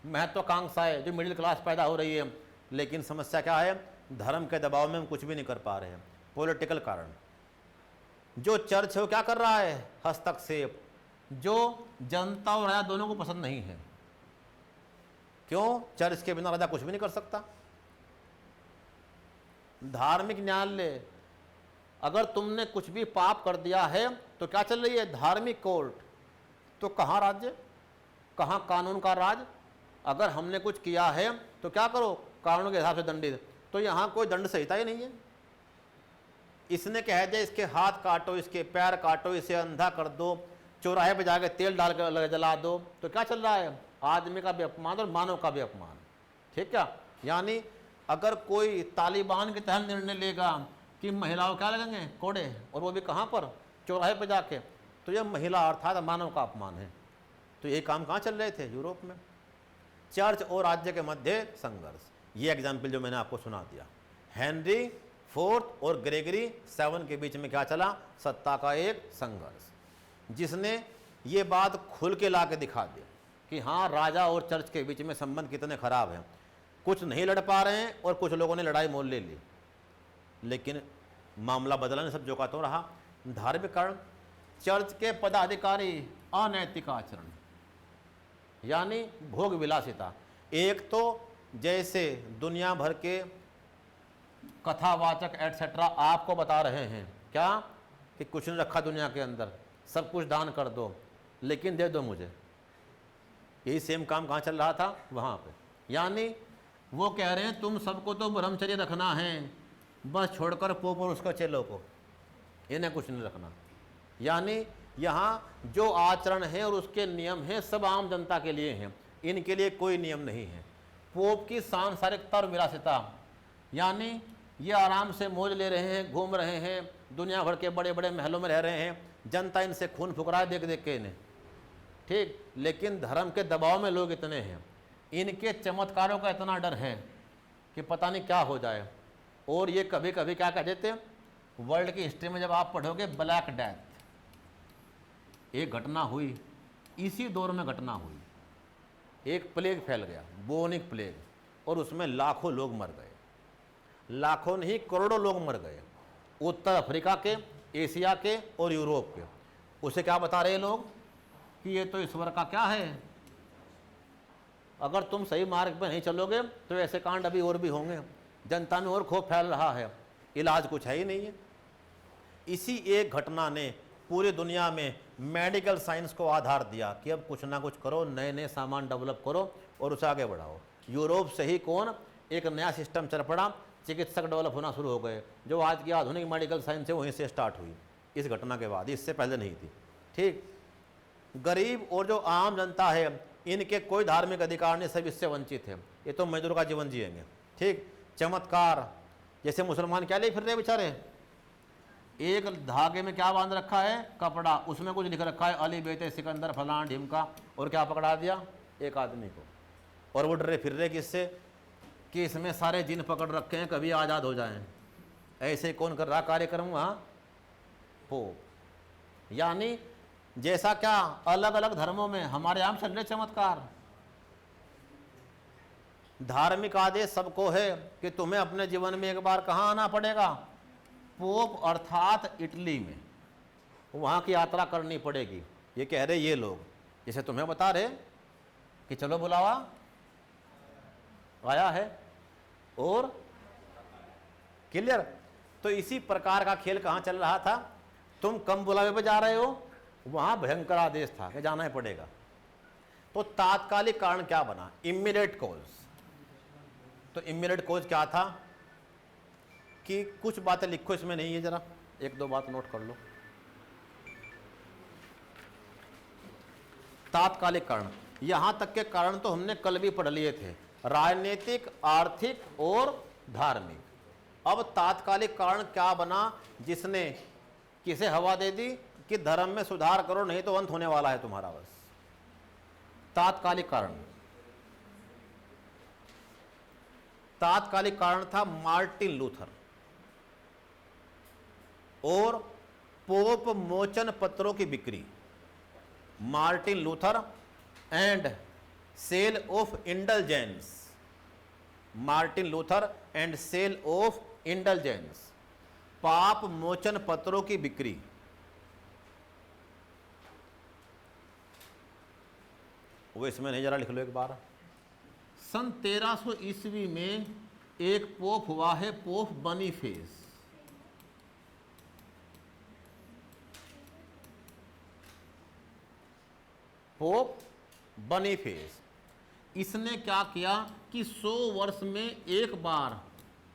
A: महत्वाकांक्षाएं, जो मिडिल क्लास पैदा हो रही है, लेकिन समस्या क्या है, धर्म के दबाव में हम कुछ भी नहीं कर पा रहे हैं। पॉलिटिकल कारण, जो चर्च है वो क्या कर रहा है, हस्तक्षेप, जो जनता और राजा दोनों को पसंद नहीं है। क्यों, चर्च के बिना राजा कुछ भी नहीं कर सकता। धार्मिक न्यायालय, अगर तुमने कुछ भी पाप कर दिया है तो क्या चल रही है, धार्मिक कोर्ट। तो कहाँ राज्य, कहाँ कानून का राज। अगर हमने कुछ किया है तो क्या करो, कानून के हिसाब से दंडित। तो यहाँ कोई दंड संहिता ही नहीं है। इसने कह दिया इसके हाथ काटो, इसके पैर काटो, इसे अंधा कर दो, चौराहे पे जाके तेल डाल कर जला दो। तो क्या चल रहा है, आदमी का भी अपमान और मानव का भी अपमान, ठीक क्या। यानी अगर कोई तालिबान के तहत निर्णय लेगा कि महिलाओं क्या लगेंगे, कोड़े, और वो भी कहाँ पर, चौराहे पे जाके, तो यह महिला अर्थात मानव का अपमान है। तो ये काम कहाँ चल रहे थे, यूरोप में। चर्च और राज्य के मध्य संघर्ष। ये एग्जाम्पल जो मैंने आपको सुना दिया, हेनरी IV और ग्रेगरी VII के बीच में क्या चला, सत्ता का एक संघर्ष, जिसने ये बात खुल के ला के दिखा दी कि हाँ, राजा और चर्च के बीच में संबंध कितने खराब हैं। कुछ नहीं लड़ पा रहे हैं और कुछ लोगों ने लड़ाई मोल ले ली, लेकिन मामला बदला नहीं, सब जो का तो रहा। धार्मिक कारण, चर्च के पदाधिकारी अनैतिक आचरण, यानी भोग विलासिता। एक तो जैसे दुनिया भर के कथावाचक एटसेट्रा आपको बता रहे हैं क्या, कि कुछ नहीं रखा दुनिया के अंदर, सब कुछ दान कर दो, लेकिन दे दो मुझे। यही सेम काम कहाँ चल रहा था, वहाँ पे। यानी वो कह रहे हैं तुम सबको तो ब्रह्मचर्य रखना है, बस छोड़कर पोप और उसका चेलों को, इन्हें कुछ नहीं रखना। यानी यहाँ जो आचरण है और उसके नियम हैं सब आम जनता के लिए हैं, इनके लिए कोई नियम नहीं है। पोप की सांसारिकता और विलासिता, यानी ये आराम से मौज ले रहे हैं, घूम रहे हैं, दुनिया भर के बड़े बड़े महलों में रह रहे हैं, जनता इनसे खून फूक रहा है देख देख के इन्हें, ठीक। लेकिन धर्म के दबाव में लोग इतने हैं, इनके चमत्कारों का इतना डर है कि पता नहीं क्या हो जाए। और ये कभी कभी क्या कह देते हैं, वर्ल्ड की हिस्ट्री में जब आप पढ़ोगे ब्लैक डेथ, एक घटना हुई, इसी दौर में घटना हुई, एक प्लेग फैल गया, बोनिक प्लेग, और उसमें लाखों लोग मर गए, लाखों नहीं करोड़ों लोग मर गए, उत्तर अफ्रीका के, एशिया के और यूरोप के। उसे क्या बता रहे लोग कि ये तो ईश्वर का क्या है, अगर तुम सही मार्ग पर नहीं चलोगे तो ऐसे कांड अभी और भी होंगे, जनता में और खौफ फैल रहा है, इलाज कुछ है ही नहीं है। इसी एक घटना ने पूरी दुनिया में मेडिकल साइंस को आधार दिया कि अब कुछ ना कुछ करो, नए नए सामान डेवलप करो और उसे आगे बढ़ाओ। यूरोप से ही कौन, एक नया सिस्टम चल पड़ा, चिकित्सक डेवलप होना शुरू हो गए, जो आज की आधुनिक मेडिकल साइंस है वहीं से स्टार्ट हुई, इस घटना के बाद, इससे पहले नहीं थी, ठीक। गरीब और जो आम जनता है, इनके कोई धार्मिक अधिकार नहीं, सब इससे वंचित है, ये तो मजदूर का जीवन जिएंगे, ठीक। चमत्कार, जैसे मुसलमान क्या ले फिर रहे बेचारे, एक धागे में क्या बांध रखा है, कपड़ा, उसमें कुछ लिख रखा है अली बेटे सिकंदर फलान ढिमका, और क्या पकड़ा दिया, एक आदमी को, और वो डरे फिर रहे किससे, कि इसमें सारे जिन पकड़ रखे हैं, कभी आज़ाद हो जाएं। ऐसे कौन कर रहा कार्यक्रम वहाँ, पोप। यानी जैसा क्या अलग अलग धर्मों में हमारे यहाँ चल रहे चमत्कार। धार्मिक आदेश सबको है कि तुम्हें अपने जीवन में एक बार कहाँ आना पड़ेगा, पोप अर्थात इटली में, वहाँ की यात्रा करनी पड़ेगी। ये कह रहे ये लोग, जैसे तुम्हें बता रहे कि चलो बुलावा आया है और क्लियर। तो इसी प्रकार का खेल कहाँ चल रहा था, तुम कम बुलावे पे जा रहे हो, वहां भयंकर आदेश था कि जाना ही पड़ेगा। तो तात्कालिक कारण क्या बना? Immediate cause. तो इमीडिएट कॉज क्या था कि कुछ बातें लिखो इसमें, नहीं है, जरा एक दो बात नोट कर लो। तात्कालिक कारण, यहां तक के कारण तो हमने कल भी पढ़ लिए थे, राजनीतिक, आर्थिक और धार्मिक। अब तात्कालिक कारण क्या बना जिसने किसे हवा दे दी कि धर्म में सुधार करो नहीं तो अंत होने वाला है तुम्हारा। बस तात्कालिक कारण, तात्कालिक कारण था मार्टिन लूथर और पोप मोचन पत्रों की बिक्री। Martin Luther and sale of indulgence, Martin Luther and sale of indulgence, पाप मोचन पत्रों की बिक्री। वो इसमें नहीं, जरा लिख लो एक बार। सन 1300 ईस्वी में एक पोप हुआ है, पोप बनीफेस। पोप बनीफेस, इसने क्या किया कि 100 वर्ष में एक बार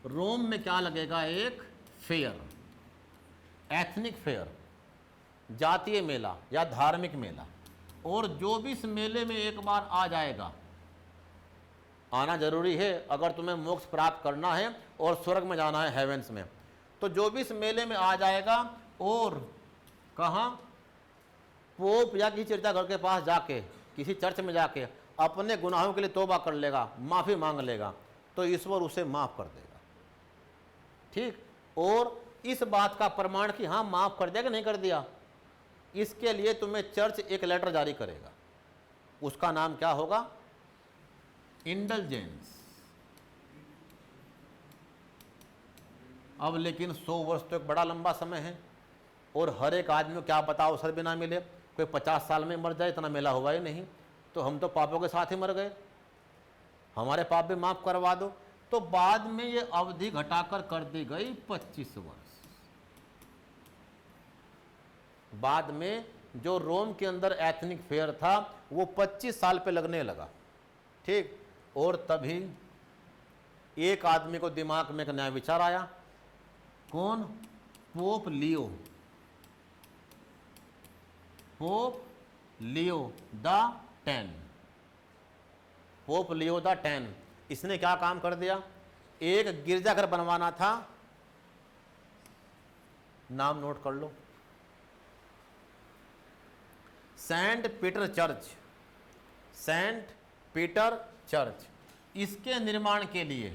A: रोम में क्या लगेगा? एक फेयर, एथनिक फेयर, जातीय मेला या धार्मिक मेला। और जो भी इस मेले में एक बार आ जाएगा, आना जरूरी है अगर तुम्हें मोक्ष प्राप्त करना है और स्वर्ग में जाना है, हेवेंस में, तो जो भी इस मेले में आ जाएगा और कहाँ? पोप या किसी चर्चा घर के पास जाके, किसी चर्च में जाके अपने गुनाहों के लिए तौबा कर लेगा, माफ़ी मांग लेगा, तो ईश्वर उसे माफ़ कर देगा। ठीक, और इस बात का प्रमाण कि हाँ माफ़ कर दिया कि नहीं कर दिया, इसके लिए तुम्हें चर्च एक लेटर जारी करेगा। उसका नाम क्या होगा? इंडलजेंस। अब लेकिन 100 वर्ष तो एक बड़ा लंबा समय है और हर एक आदमी को क्या पता अवसर भी ना मिले, कोई 50 साल में मर जाए, इतना मेला हुआ ही नहीं, तो हम तो पापों के साथ ही मर गए, हमारे पाप भी माफ करवा दो। तो बाद में ये अवधि घटाकर कर दी गई 25 वर्ष। बाद में जो रोम के अंदर एथनिक फेयर था वो 25 साल पे लगने लगा। ठीक, और तभी एक आदमी को दिमाग में एक नया विचार आया। कौन? Pope Leo, Pope Leo the 10, Pope Leo the 10। इसने क्या काम कर दिया? एक गिरजाघर बनवाना था, नाम नोट कर लो, saint Peter church, saint Peter church. इसके निर्माण के लिए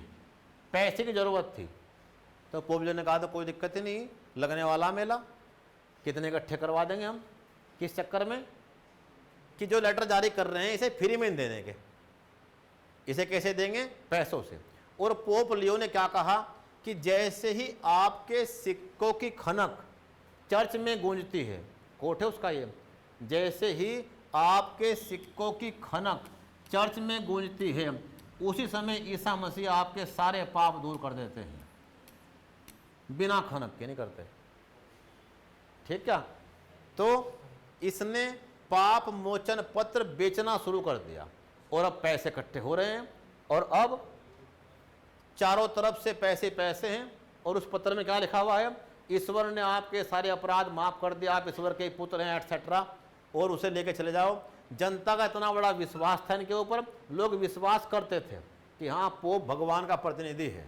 A: पैसे की जरूरत थी, तो पोप जी ने कहा तो कोई दिक्कत ही नहीं, लगने वाला मेला, कितने इकट्ठे करवा देंगे हम। किस चक्कर में? कि जो लेटर जारी कर रहे हैं इसे फ्री में देने के। इसे कैसे देंगे? पैसों से। और पोप लियो ने क्या कहा कि जैसे ही आपके सिक्कों की खनक चर्च में गूंजती है, कोट है उसका ये, जैसे ही आपके सिक्कों की खनक चर्च में गूंजती है, उसी समय ईसा मसीह आपके सारे पाप दूर कर देते हैं। बिना खनक के नहीं करते। ठीक क्या? तो इसने पाप मोचन पत्र बेचना शुरू कर दिया और अब पैसे इकट्ठे हो रहे हैं और अब चारों तरफ से पैसे पैसे हैं। और उस पत्र में क्या लिखा हुआ है? ईश्वर ने आपके सारे अपराध माफ कर दिया, आप ईश्वर के पुत्र हैं, एटसेट्रा, और उसे लेके चले जाओ। जनता का इतना बड़ा विश्वास था इनके ऊपर, लोग विश्वास करते थे कि हाँ पोप भगवान का प्रतिनिधि है,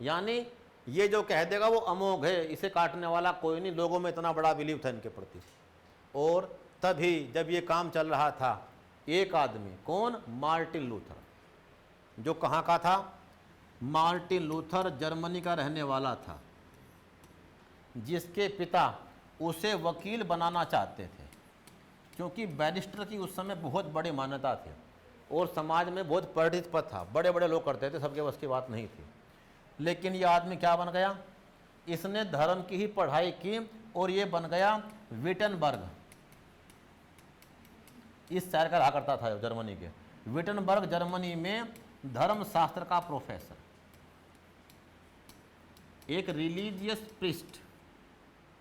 A: यानी ये जो कह देगा वो अमोघ है, इसे काटने वाला कोई नहीं। लोगों में इतना बड़ा बिलीव था इनके प्रति। और तभी जब ये काम चल रहा था, एक आदमी, कौन? मार्टिन लूथर, जो कहाँ का था? मार्टिन लूथर जर्मनी का रहने वाला था, जिसके पिता उसे वकील बनाना चाहते थे, क्योंकि बैरिस्टर की उस समय बहुत बड़ी मान्यता थी और समाज में बहुत परिचित पद था, बड़े बड़े लोग करते थे, सबके बस की बात नहीं थी। लेकिन ये आदमी क्या बन गया? इसने धर्म की ही पढ़ाई की और ये बन गया विटनबर्ग, इस शहर का रहा करता था जर्मनी के। विटनबर्ग जर्मनी में धर्मशास्त्र का प्रोफेसर, एक रिलीजियस प्रिस्ट,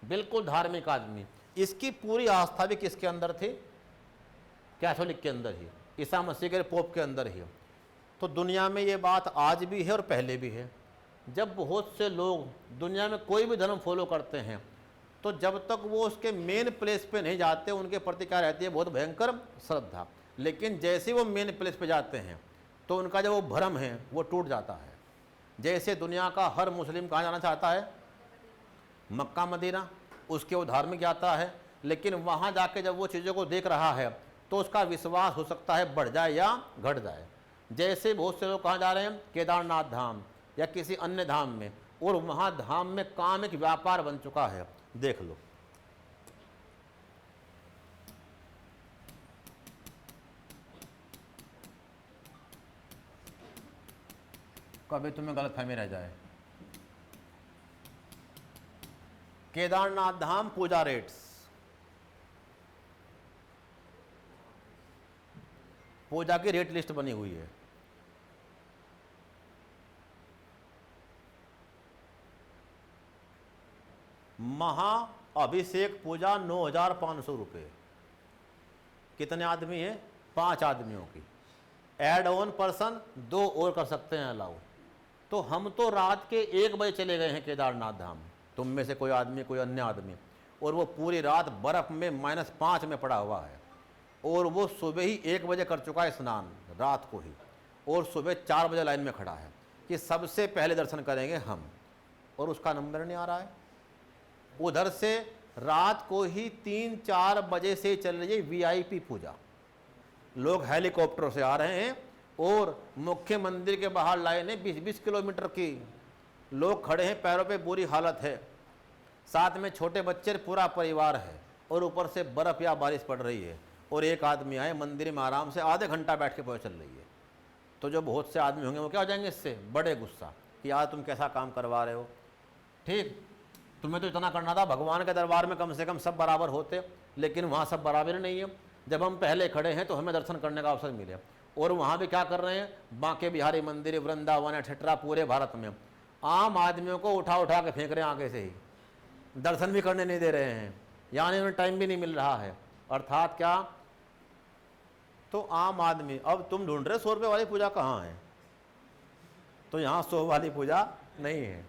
A: बिल्कुल धार्मिक आदमी, इसकी पूरी आस्था भी किसके अंदर थी? कैथोलिक के अंदर ही, ईसा मसीह के पोप के अंदर ही। तो दुनिया में ये बात आज भी है और पहले भी है। जब बहुत से लोग दुनिया में कोई भी धर्म फॉलो करते हैं तो जब तक वो उसके मेन प्लेस पे नहीं जाते उनके प्रति क्या रहती है? बहुत भयंकर श्रद्धा। लेकिन जैसे वो मेन प्लेस पे जाते हैं तो उनका जो वो भ्रम है वो टूट जाता है। जैसे दुनिया का हर मुस्लिम कहाँ जाना चाहता है? मक्का मदीना, उसके वो धार्मिक यात्रा है। लेकिन वहाँ जाके जब वो चीज़ों को देख रहा है तो उसका विश्वास हो सकता है बढ़ जाए या घट जाए। जैसे बहुत से लोग कहाँ जा रहे हैं? केदारनाथ धाम या किसी अन्य धाम में, और वहाँ धाम में काम एक व्यापार बन चुका है। देख लो, कभी तुम्हें गलतफहमी रह जाए। केदारनाथ धाम पूजा रेट्स, पूजा की रेट लिस्ट बनी हुई है। महा अभिषेक पूजा 9,500 रुपये। कितने आदमी हैं? 5 आदमियों की। एड ऑन पर्सन 2 और कर सकते हैं अलाउ। तो हम तो रात के 1 बजे चले गए हैं केदारनाथ धाम, तुम में से कोई आदमी, कोई अन्य आदमी, और वो पूरी रात बर्फ़ में -5 में पड़ा हुआ है, और वो सुबह ही 1 बजे कर चुका है स्नान, रात को ही, और सुबह 4 बजे लाइन में खड़ा है कि सबसे पहले दर्शन करेंगे हम, और उसका नंबर नहीं आ रहा है। उधर से रात को ही 3-4 बजे से चल रही है वीआईपी पूजा। लोग हेलीकॉप्टर से आ रहे हैं और मुख्य मंदिर के बाहर लाइनें 20-20 किलोमीटर की, लोग खड़े हैं, पैरों पे बुरी हालत है, साथ में छोटे बच्चे, पूरा परिवार है, और ऊपर से बर्फ़ या बारिश पड़ रही है, और एक आदमी आए मंदिर में आराम से आधे घंटा बैठ के पूजा चल रही है। तो जो बहुत से आदमी होंगे वो क्या हो जाएंगे? इससे बड़े गुस्सा कि यार तुम कैसा काम करवा रहे हो। ठीक, तुम्हें तो इतना करना था, भगवान के दरबार में कम से कम सब बराबर होते, लेकिन वहाँ सब बराबर नहीं है। जब हम पहले खड़े हैं तो हमें दर्शन करने का अवसर मिले, और वहाँ भी क्या कर रहे हैं? बांके बिहारी मंदिर, वृंदावन, एक्सेट्रा, पूरे भारत में आम आदमियों को उठा उठा के फेंक रहे हैं आगे से ही, दर्शन भी करने नहीं दे रहे हैं, यानी उन्हें टाइम भी नहीं मिल रहा है। अर्थात क्या? तो आम आदमी, अब तुम ढूंढ रहे 100 रुपये वाली पूजा कहाँ है? तो यहाँ 100 वाली पूजा नहीं है।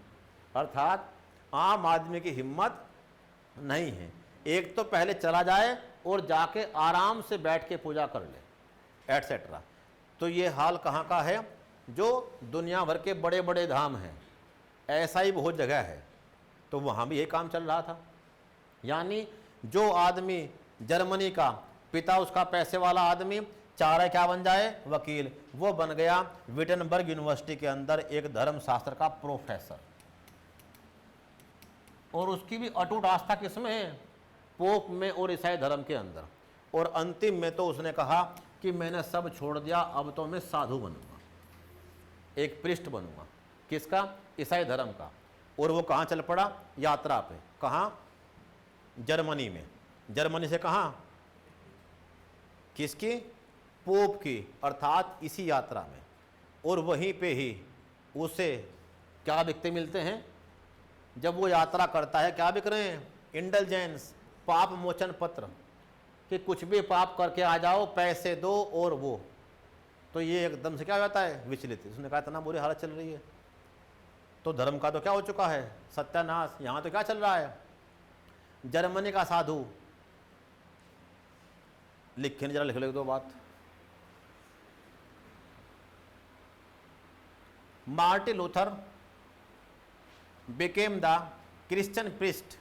A: अर्थात आम आदमी की हिम्मत नहीं है। एक तो पहले चला जाए और जाके आराम से बैठ के पूजा कर ले, एटसेट्रा। तो ये हाल कहाँ का है? जो दुनिया भर के बड़े बड़े धाम हैं, ऐसा ही बहुत जगह है, तो वहाँ भी ये काम चल रहा था। यानी जो आदमी जर्मनी का, पिता उसका पैसे वाला आदमी, चाह रहा क्या बन जाए? वकील। वो बन गया विटनबर्ग यूनिवर्सिटी के अंदर एक धर्मशास्त्र का प्रोफेसर, और उसकी भी अटूट आस्था किसमें है? पोप में और ईसाई धर्म के अंदर। और अंतिम में तो उसने कहा कि मैंने सब छोड़ दिया, अब तो मैं साधु बनूंगा, एक प्रिस्ट बनूंगा। किसका? ईसाई धर्म का। और वो कहाँ चल पड़ा? यात्रा पे। कहाँ? जर्मनी में। जर्मनी से कहाँ? किसकी? पोप की, अर्थात इसी यात्रा में। और वहीं पे ही उसे क्या बिकते मिलते हैं? जब वो यात्रा करता है क्या बिक रहे हैं? इंडल्जेंस, पाप मोचन पत्र, कि कुछ भी पाप करके आ जाओ, पैसे दो और वो। तो ये एकदम से क्या हो जाता है? विचलित। उसने कहा इतना बुरी हालत चल रही है तो धर्म का तो क्या हो चुका है? सत्यानाश। यहाँ तो क्या चल रहा है? जर्मनी का साधु, लिखे नहीं, जरा लिख लो 2 बात। Martin Luther became the Christian priest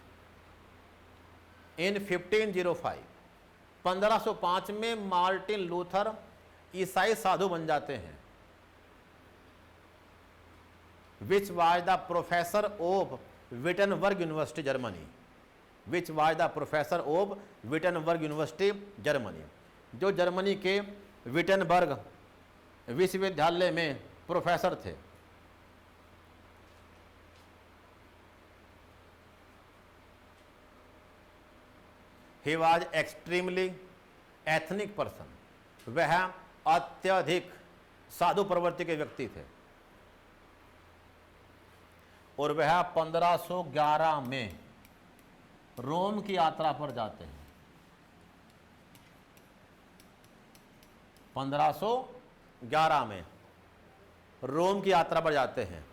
A: in 1505। 1505 में मार्टिन लूथर ईसाई साधु बन जाते हैं। Which was the professor of Wittenberg university Germany. Which was the professor of Wittenberg university Germany, जो जर्मनी के विटनबर्ग विश्वविद्यालय में प्रोफेसर थे। He was extremely ethnic person. वह अत्यधिक साधु प्रवृत्ति के व्यक्ति थे, और वह 1511 में रोम की यात्रा पर जाते हैं। 1511 में रोम की यात्रा पर जाते हैं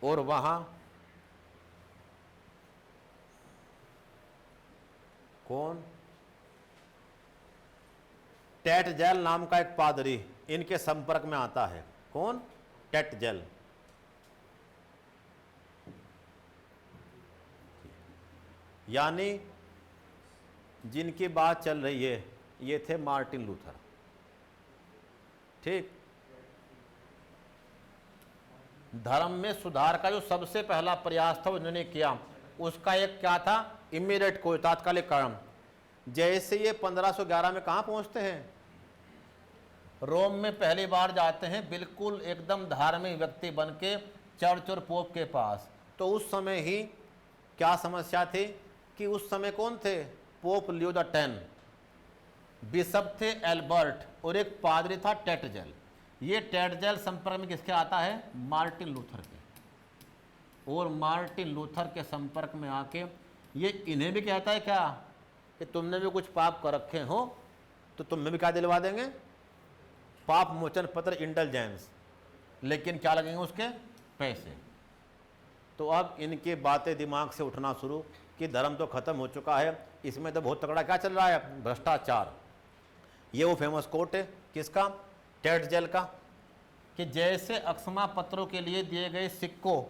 A: और वहां कौन, टेटजेल नाम का एक पादरी इनके संपर्क में आता है। कौन? टेटजेल। यानी जिनकी बात चल रही है ये थे मार्टिन लूथर। ठीक, धर्म में सुधार का जो सबसे पहला प्रयास था उन्होंने किया, उसका एक क्या था? इमीडिएट कोई तात्कालिक कारण। जैसे ये 1511 में कहां पहुंचते हैं? रोम में पहली बार जाते हैं, बिल्कुल एकदम धार्मिक व्यक्ति बन के चर्च और पोप के पास। तो उस समय ही क्या समस्या थी कि उस समय कौन थे? पोप लियो द 10, बिशप थे एल्बर्ट और एक पादरी था टेटजेल। ये टेटजेल संपर्क में किसके आता है? मार्टिन लूथर के। और मार्टिन लूथर के संपर्क में आके ये इन्हें भी कहता है क्या कि तुमने भी कुछ पाप कर रखे हो तो तुम्हें भी क्या दिलवा देंगे? पाप मोचन पत्र, इंडलजेंस। लेकिन क्या लगेंगे उसके? पैसे। तो अब इनकी बातें दिमाग से उठना शुरू कि धर्म तो खत्म हो चुका है, इसमें तो बहुत तगड़ा क्या चल रहा है? भ्रष्टाचार। ये वो फेमस कोट है किसका? टेटजेल का, कि जैसे अक्षमा पत्रों के लिए दिए गए सिक्कों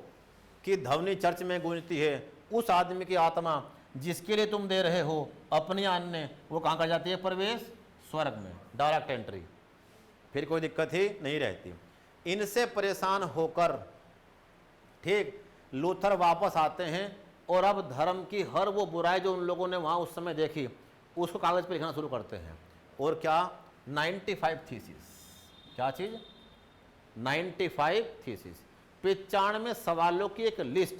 A: की ध्वनि चर्च में गूंजती है, उस आदमी की आत्मा जिसके लिए तुम दे रहे हो अपनी अन्य, वो कहाँ कर जाती है? प्रवेश स्वर्ग में, डायरेक्ट एंट्री, फिर कोई दिक्कत ही नहीं रहती। इनसे परेशान होकर ठीक लूथर वापस आते हैं और अब धर्म की हर वो बुराई जो उन लोगों ने वहाँ उस समय देखी उसको कागज़ पर लिखना शुरू करते हैं। और क्या? 95 थीसिस। क्या चीज़? 95 थीसिस, 95 सवालों की एक लिस्ट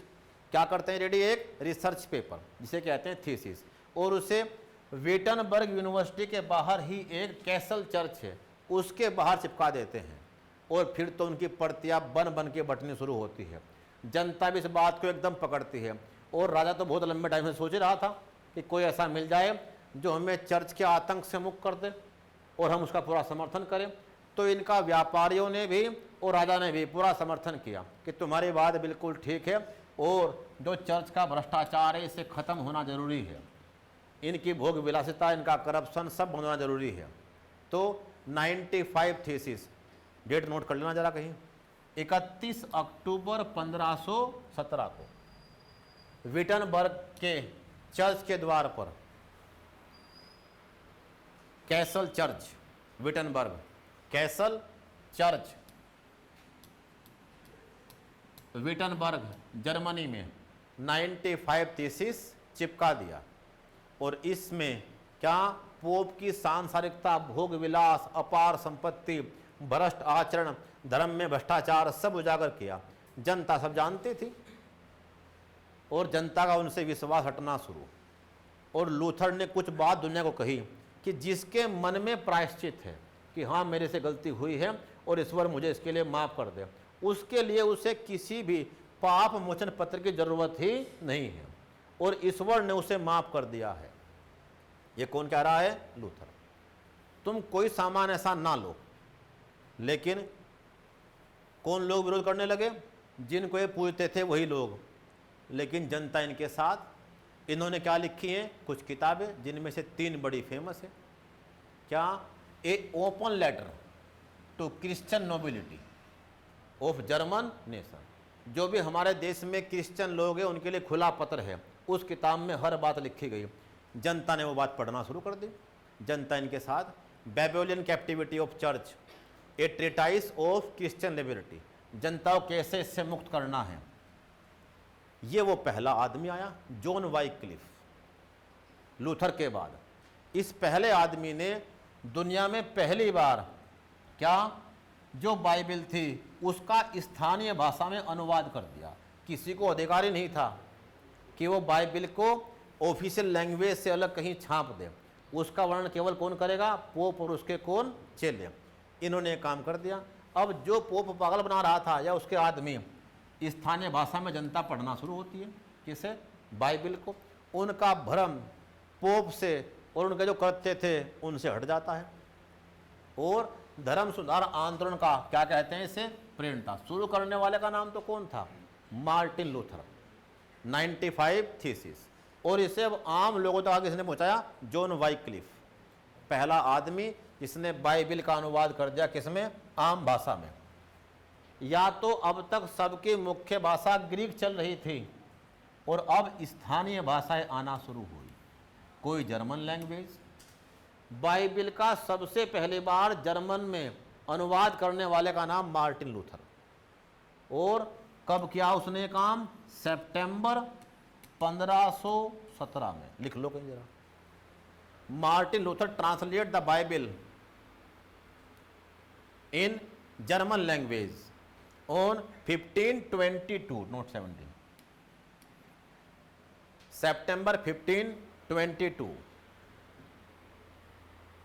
A: क्या करते हैं रेडी? एक रिसर्च पेपर जिसे कहते हैं थीसिस। और उसे विटनबर्ग यूनिवर्सिटी के बाहर ही एक कैसल चर्च है उसके बाहर चिपका देते हैं। और फिर तो उनकी प्रतियां बन बन के बटनी शुरू होती है। जनता भी इस बात को एकदम पकड़ती है। और राजा तो बहुत लंबे टाइम से सोच ही रहा था कि कोई ऐसा मिल जाए जो हमें चर्च के आतंक से मुक्त कर दे और हम उसका पूरा समर्थन करें। तो इनका व्यापारियों ने भी और राजा ने भी पूरा समर्थन किया कि तुम्हारी बात बिल्कुल ठीक है और जो चर्च का भ्रष्टाचार है इसे खत्म होना जरूरी है, इनकी भोग विलासिता, इनका करप्शन सब होना जरूरी है। तो 95 थीसिस, डेट नोट कर लेना जरा कहीं, 31 अक्टूबर 1517 को विटनबर्ग के चर्च के द्वार पर, castle church Wittenberg, castle church Wittenberg Germany में 95 थीसिस चिपका दिया। और इसमें क्या? पोप की सांसारिकता, भोग विलास, अपार संपत्ति, भ्रष्ट आचरण, धर्म में भ्रष्टाचार सब उजागर किया। जनता सब जानती थी और जनता का उनसे विश्वास हटना शुरू। और लूथर ने कुछ बात दुनिया को कही कि जिसके मन में प्रायश्चित है कि हाँ मेरे से गलती हुई है और ईश्वर मुझे इसके लिए माफ़ कर दे, उसके लिए उसे किसी भी पाप मोचन पत्र की जरूरत ही नहीं है और ईश्वर ने उसे माफ़ कर दिया है। ये कौन कह रहा है? लूथर। तुम कोई सामान ऐसा ना लो। लेकिन कौन लोग विरोध करने लगे? जिनको ये पूजते थे वही लोग। लेकिन जनता इनके साथ। इन्होंने क्या लिखी हैं? कुछ किताबें, जिनमें से 3 बड़ी फेमस है। क्या? A open letter to Christian nobility of German nation. जो भी हमारे देश में क्रिश्चियन लोग हैं उनके लिए खुला पत्र है। उस किताब में हर बात लिखी गई। जनता ने वो बात पढ़ना शुरू कर दी। जनता इनके साथ। Babylonian captivity of church, a treatise of Christian liberty, जनता को कैसे इससे मुक्त करना है। ये वो पहला आदमी आया, जॉन वाइक्लिफ, लूथर के बाद। इस पहले आदमी ने दुनिया में पहली बार क्या, जो बाइबल थी उसका स्थानीय भाषा में अनुवाद कर दिया। किसी को अधिकार ही नहीं था कि वो बाइबल को ऑफिशियल लैंग्वेज से अलग कहीं छाप दे। उसका वर्णन केवल कौन करेगा? पोप और उसके कौन? चेले। इन्होंने काम कर दिया। अब जो पोप पागल बना रहा था या उसके आदमी, स्थानीय भाषा में जनता पढ़ना शुरू होती है। किसे? बाइबिल को। उनका भ्रम पोप से और उनके जो करते थे उनसे हट जाता है, और धर्म सुधार आंदोलन का क्या कहते हैं इसे? प्रेरणा। शुरू करने वाले का नाम तो कौन था? Martin Luther. 95 थीसिस। और इसे अब आम लोगों तक किसने पहुंचाया? जॉन वाइक्लिफ, पहला आदमी जिसने बाइबिल का अनुवाद कर दिया किसमें? आम भाषा में। या तो अब तक सबकी मुख्य भाषा ग्रीक चल रही थी और अब स्थानीय भाषाएं आना शुरू हुई। कोई जर्मन लैंग्वेज। बाइबिल का सबसे पहली बार जर्मन में अनुवाद करने वाले का नाम मार्टिन लूथर। और कब किया उसने काम? सितंबर 1517 में। लिख लो कहीं जरा। Martin Luther translate the Bible in German language on 1522, not 17, September 1522,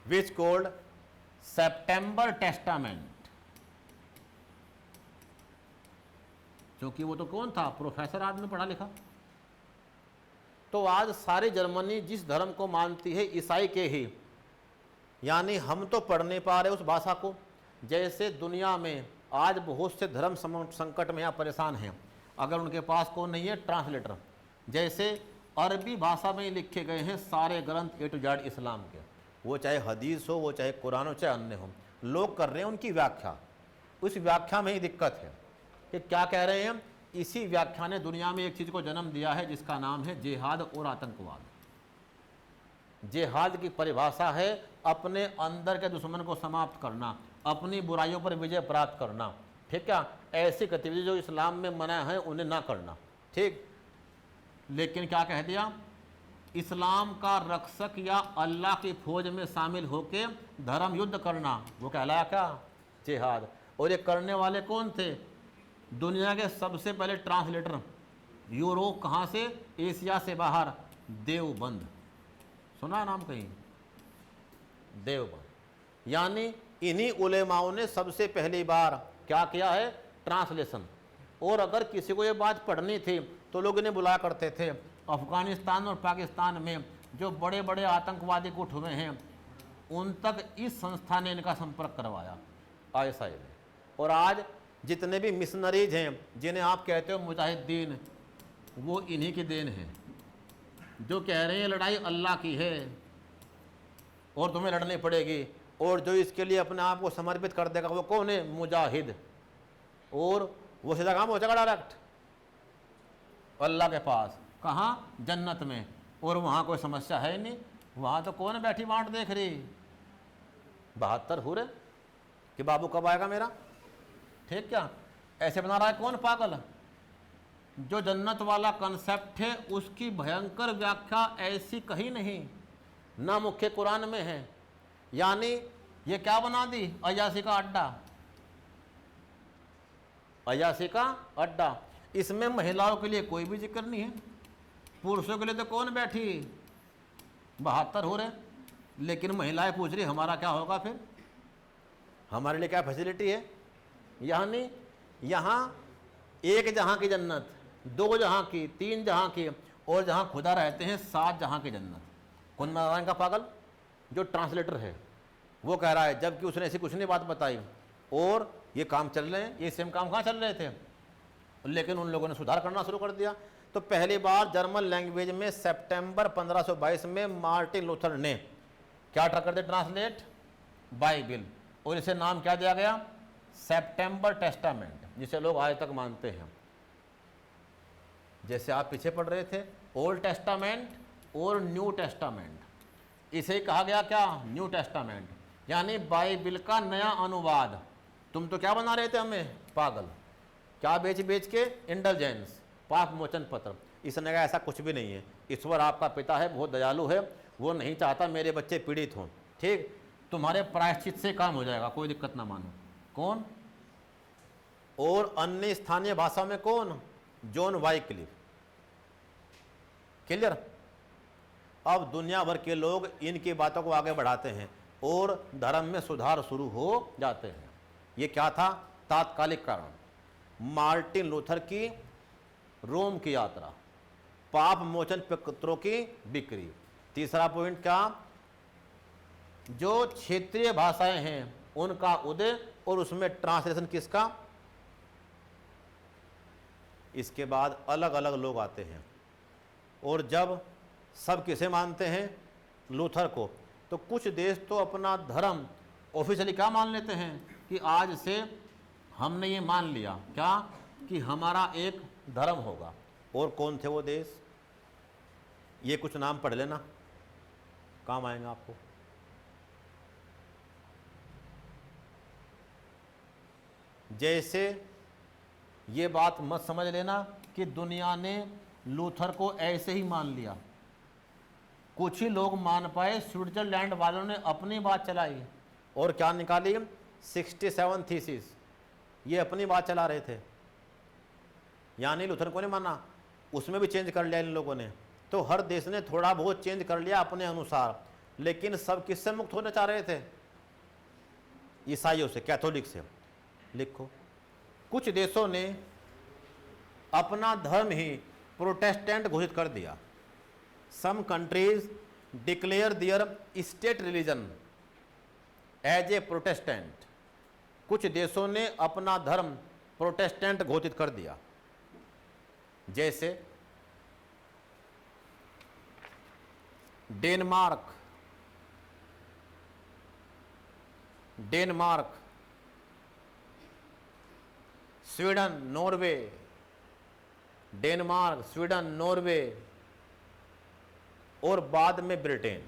A: which called September Testament। क्योंकि वो तो कौन था? प्रोफेसर आदमी, पढ़ा लिखा। तो आज सारी जर्मनी जिस धर्म को मानती है, ईसाई के ही, यानी हम तो पढ़ नहीं पा रहे उस भाषा को। जैसे दुनिया में आज बहुत से धर्म संकट में यहाँ परेशान हैं, अगर उनके पास कौन नहीं है? ट्रांसलेटर। जैसे अरबी भाषा में लिखे गए हैं सारे ग्रंथ A to Z इस्लाम के, वो चाहे हदीस हो, वो चाहे कुरान हो, चाहे अन्य हो, लोग कर रहे हैं उनकी व्याख्या। उस व्याख्या में ही दिक्कत है कि क्या कह रहे हैं? इसी व्याख्या ने दुनिया में एक चीज़ को जन्म दिया है जिसका नाम है जिहाद और आतंकवाद। जिहाद की परिभाषा है अपने अंदर के दुश्मन को समाप्त करना, अपनी बुराइयों पर विजय प्राप्त करना। ठीक है? ऐसी गतिविधि जो इस्लाम में मना है उन्हें ना करना। ठीक। लेकिन क्या कह दिया? इस्लाम का रक्षक या अल्लाह की फौज में शामिल होकर धर्म युद्ध करना, वो कहलाया क्या? जिहाद। और ये करने वाले कौन थे? दुनिया के सबसे पहले ट्रांसलेटर। यूरोप कहाँ से? एशिया से बाहर। देवबंद, सुना नाम कहीं? देवबंद। यानी इन्हीं उलेमाओं ने सबसे पहली बार क्या किया है? ट्रांसलेशन। और अगर किसी को ये बात पढ़नी थी तो लोग इन्हें बुलाया करते थे। अफगानिस्तान और पाकिस्तान में जो बड़े बड़े आतंकवादी गुट हुए हैं उन तक इस संस्था ने इनका संपर्क करवाया, ISI ने। और आज जितने भी मिशनरीज हैं जिन्हें आप कहते हो मुजाहिदीन, वो इन्हीं की देन है, जो कह रहे हैं लड़ाई अल्लाह की है और तुम्हें लड़नी पड़ेगी। और जो इसके लिए अपने आप को समर्पित कर देगा वो कौन है? मुजाहिद। और वो सीधा काम हो जाएगा डायरेक्ट अल्लाह के पास। कहाँ? जन्नत में। और वहाँ कोई समस्या है नहीं, वहाँ तो कौन बैठी बांट देख रही? 72 हो रहे कि बाबू कब आएगा मेरा। ठीक क्या? ऐसे बना रहा है कौन? पागल। जो जन्नत वाला कंसेप्ट है उसकी भयंकर व्याख्या ऐसी कहीं नहीं, ना मुख्य कुरान में है। यानी ये क्या बना दी? अयासी का अड्डा। अयासी का अड्डा। इसमें महिलाओं के लिए कोई भी जिक्र नहीं है, पुरुषों के लिए तो कौन बैठी? 72 हो रहे, लेकिन महिलाएं पूछ रही हमारा क्या होगा फिर? हमारे लिए क्या फैसिलिटी है? यानी यहाँ एक जहाँ की जन्नत, 2 जहाँ की, 3 जहाँ की, और जहाँ खुदा रहते हैं 7 जहाँ की जन्नत। कौन बना रहा है का पागल? जो ट्रांसलेटर है वो कह रहा है, जबकि उसने ऐसी कुछ नहीं बात बताई। और ये काम चल रहे हैं, ये सेम काम कहाँ चल रहे थे, लेकिन उन लोगों ने सुधार करना शुरू कर दिया। तो पहली बार जर्मन लैंग्वेज में सितंबर 1522 में मार्टिन लूथर ने क्या कर दिया? Translate Bible. और इसे नाम क्या दिया गया? सितंबर टेस्टामेंट, जिसे लोग आज तक मानते हैं। जैसे आप पीछे पढ़ रहे थे ओल्ड टेस्टामेंट और न्यू टेस्टामेंट, इसे कहा गया क्या? न्यू टेस्टामेंट, यानी बाइबिल का नया अनुवाद। तुम तो क्या बना रहे थे हमें? पागल। क्या बेच बेच के? इंडल्जेंस, पाप मोचन पत्र। इसने कहा ऐसा कुछ भी नहीं है, ईश्वर आपका पिता है, बहुत दयालु है, वो नहीं चाहता मेरे बच्चे पीड़ित हों। ठीक, तुम्हारे प्रायश्चित से काम हो जाएगा, कोई दिक्कत ना मानो। कौन? और अन्य स्थानीय भाषा में कौन? John Wycliffe. क्लियर? अब दुनिया भर के लोग इनकी बातों को आगे बढ़ाते हैं और धर्म में सुधार शुरू हो जाते हैं। ये क्या था? तात्कालिक कारण। मार्टिन लूथर की रोम की यात्रा, पाप मोचन पत्रों की बिक्री। तीसरा पॉइंट क्या, जो क्षेत्रीय भाषाएं हैं उनका उदय और उसमें ट्रांसलेशन किसका। इसके बाद अलग अलग लोग आते हैं, और जब सब किसे मानते हैं, लूथर को, तो कुछ देश तो अपना धर्म ऑफिशियली क्या मान लेते हैं कि आज से हमने ये मान लिया क्या कि हमारा एक धर्म होगा। और कौन थे वो देश, ये कुछ नाम पढ़ लेना, काम आएगा आपको। जैसे ये बात मत समझ लेना कि दुनिया ने लूथर को ऐसे ही मान लिया, कुछ ही लोग मान पाए। स्विट्जरलैंड वालों ने अपनी बात चलाई और क्या निकाली, 67 थीसिस, ये अपनी बात चला रहे थे, यानी लूथर को नहीं माना, उसमें भी चेंज कर लिया इन लोगों ने। तो हर देश ने थोड़ा बहुत चेंज कर लिया अपने अनुसार, लेकिन सब किससे मुक्त होना चाह रहे थे, ईसाइयों से, कैथोलिक से। लिखो, कुछ देशों ने अपना धर्म ही प्रोटेस्टेंट घोषित कर दिया। Some countries declare their state religion as a Protestant. कुछ देशों ने अपना धर्म प्रोटेस्टेंट घोषित कर दिया, जैसे Denmark, Sweden, Norway, Denmark, Sweden, Norway, और बाद में ब्रिटेन,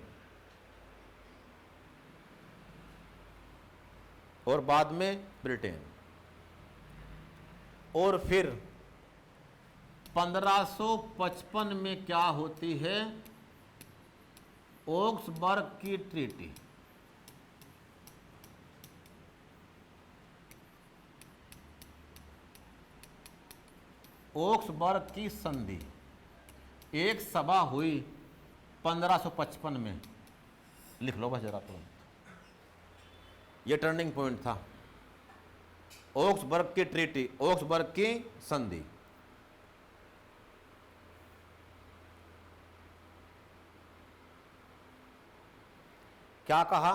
A: और फिर 1555 में क्या होती है, ऑक्सबर्ग की ट्रीटी। ऑक्सबर्ग की संधि, एक सभा हुई 1555 में, लिख लो बस जरा तुरंत, ये टर्निंग पॉइंट था। ऑक्सबर्ग की ट्रीटी, ऑक्सबर्ग की संधि। क्या कहा,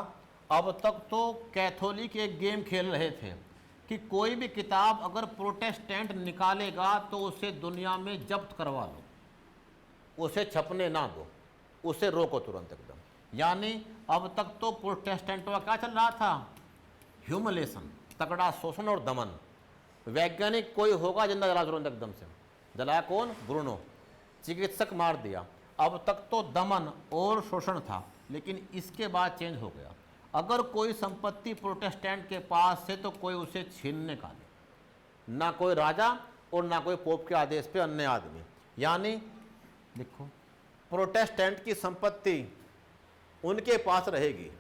A: अब तक तो कैथोलिक एक गेम खेल रहे थे कि कोई भी किताब अगर प्रोटेस्टेंट निकालेगा तो उसे दुनिया में जब्त करवा लो, उसे छपने ना दो, उसे रोको तुरंत एकदम। यानी अब तक तो प्रोटेस्टेंटों का क्या चल रहा था, ह्यूमिलेशन, तगड़ा शोषण और दमन। वैज्ञानिक कोई होगा जिंदा जला तुरंत एकदम से, जलाया कौन, ब्रूनो, चिकित्सक मार दिया। अब तक तो दमन और शोषण था, लेकिन इसके बाद चेंज हो गया। अगर कोई संपत्ति प्रोटेस्टेंट के पास है तो कोई उसे छीनने का नहीं, ना कोई राजा और ना कोई पोप के आदेश पे अन्य आदमी। यानी देखो, प्रोटेस्टेंट की संपत्ति उनके पास रहेगी,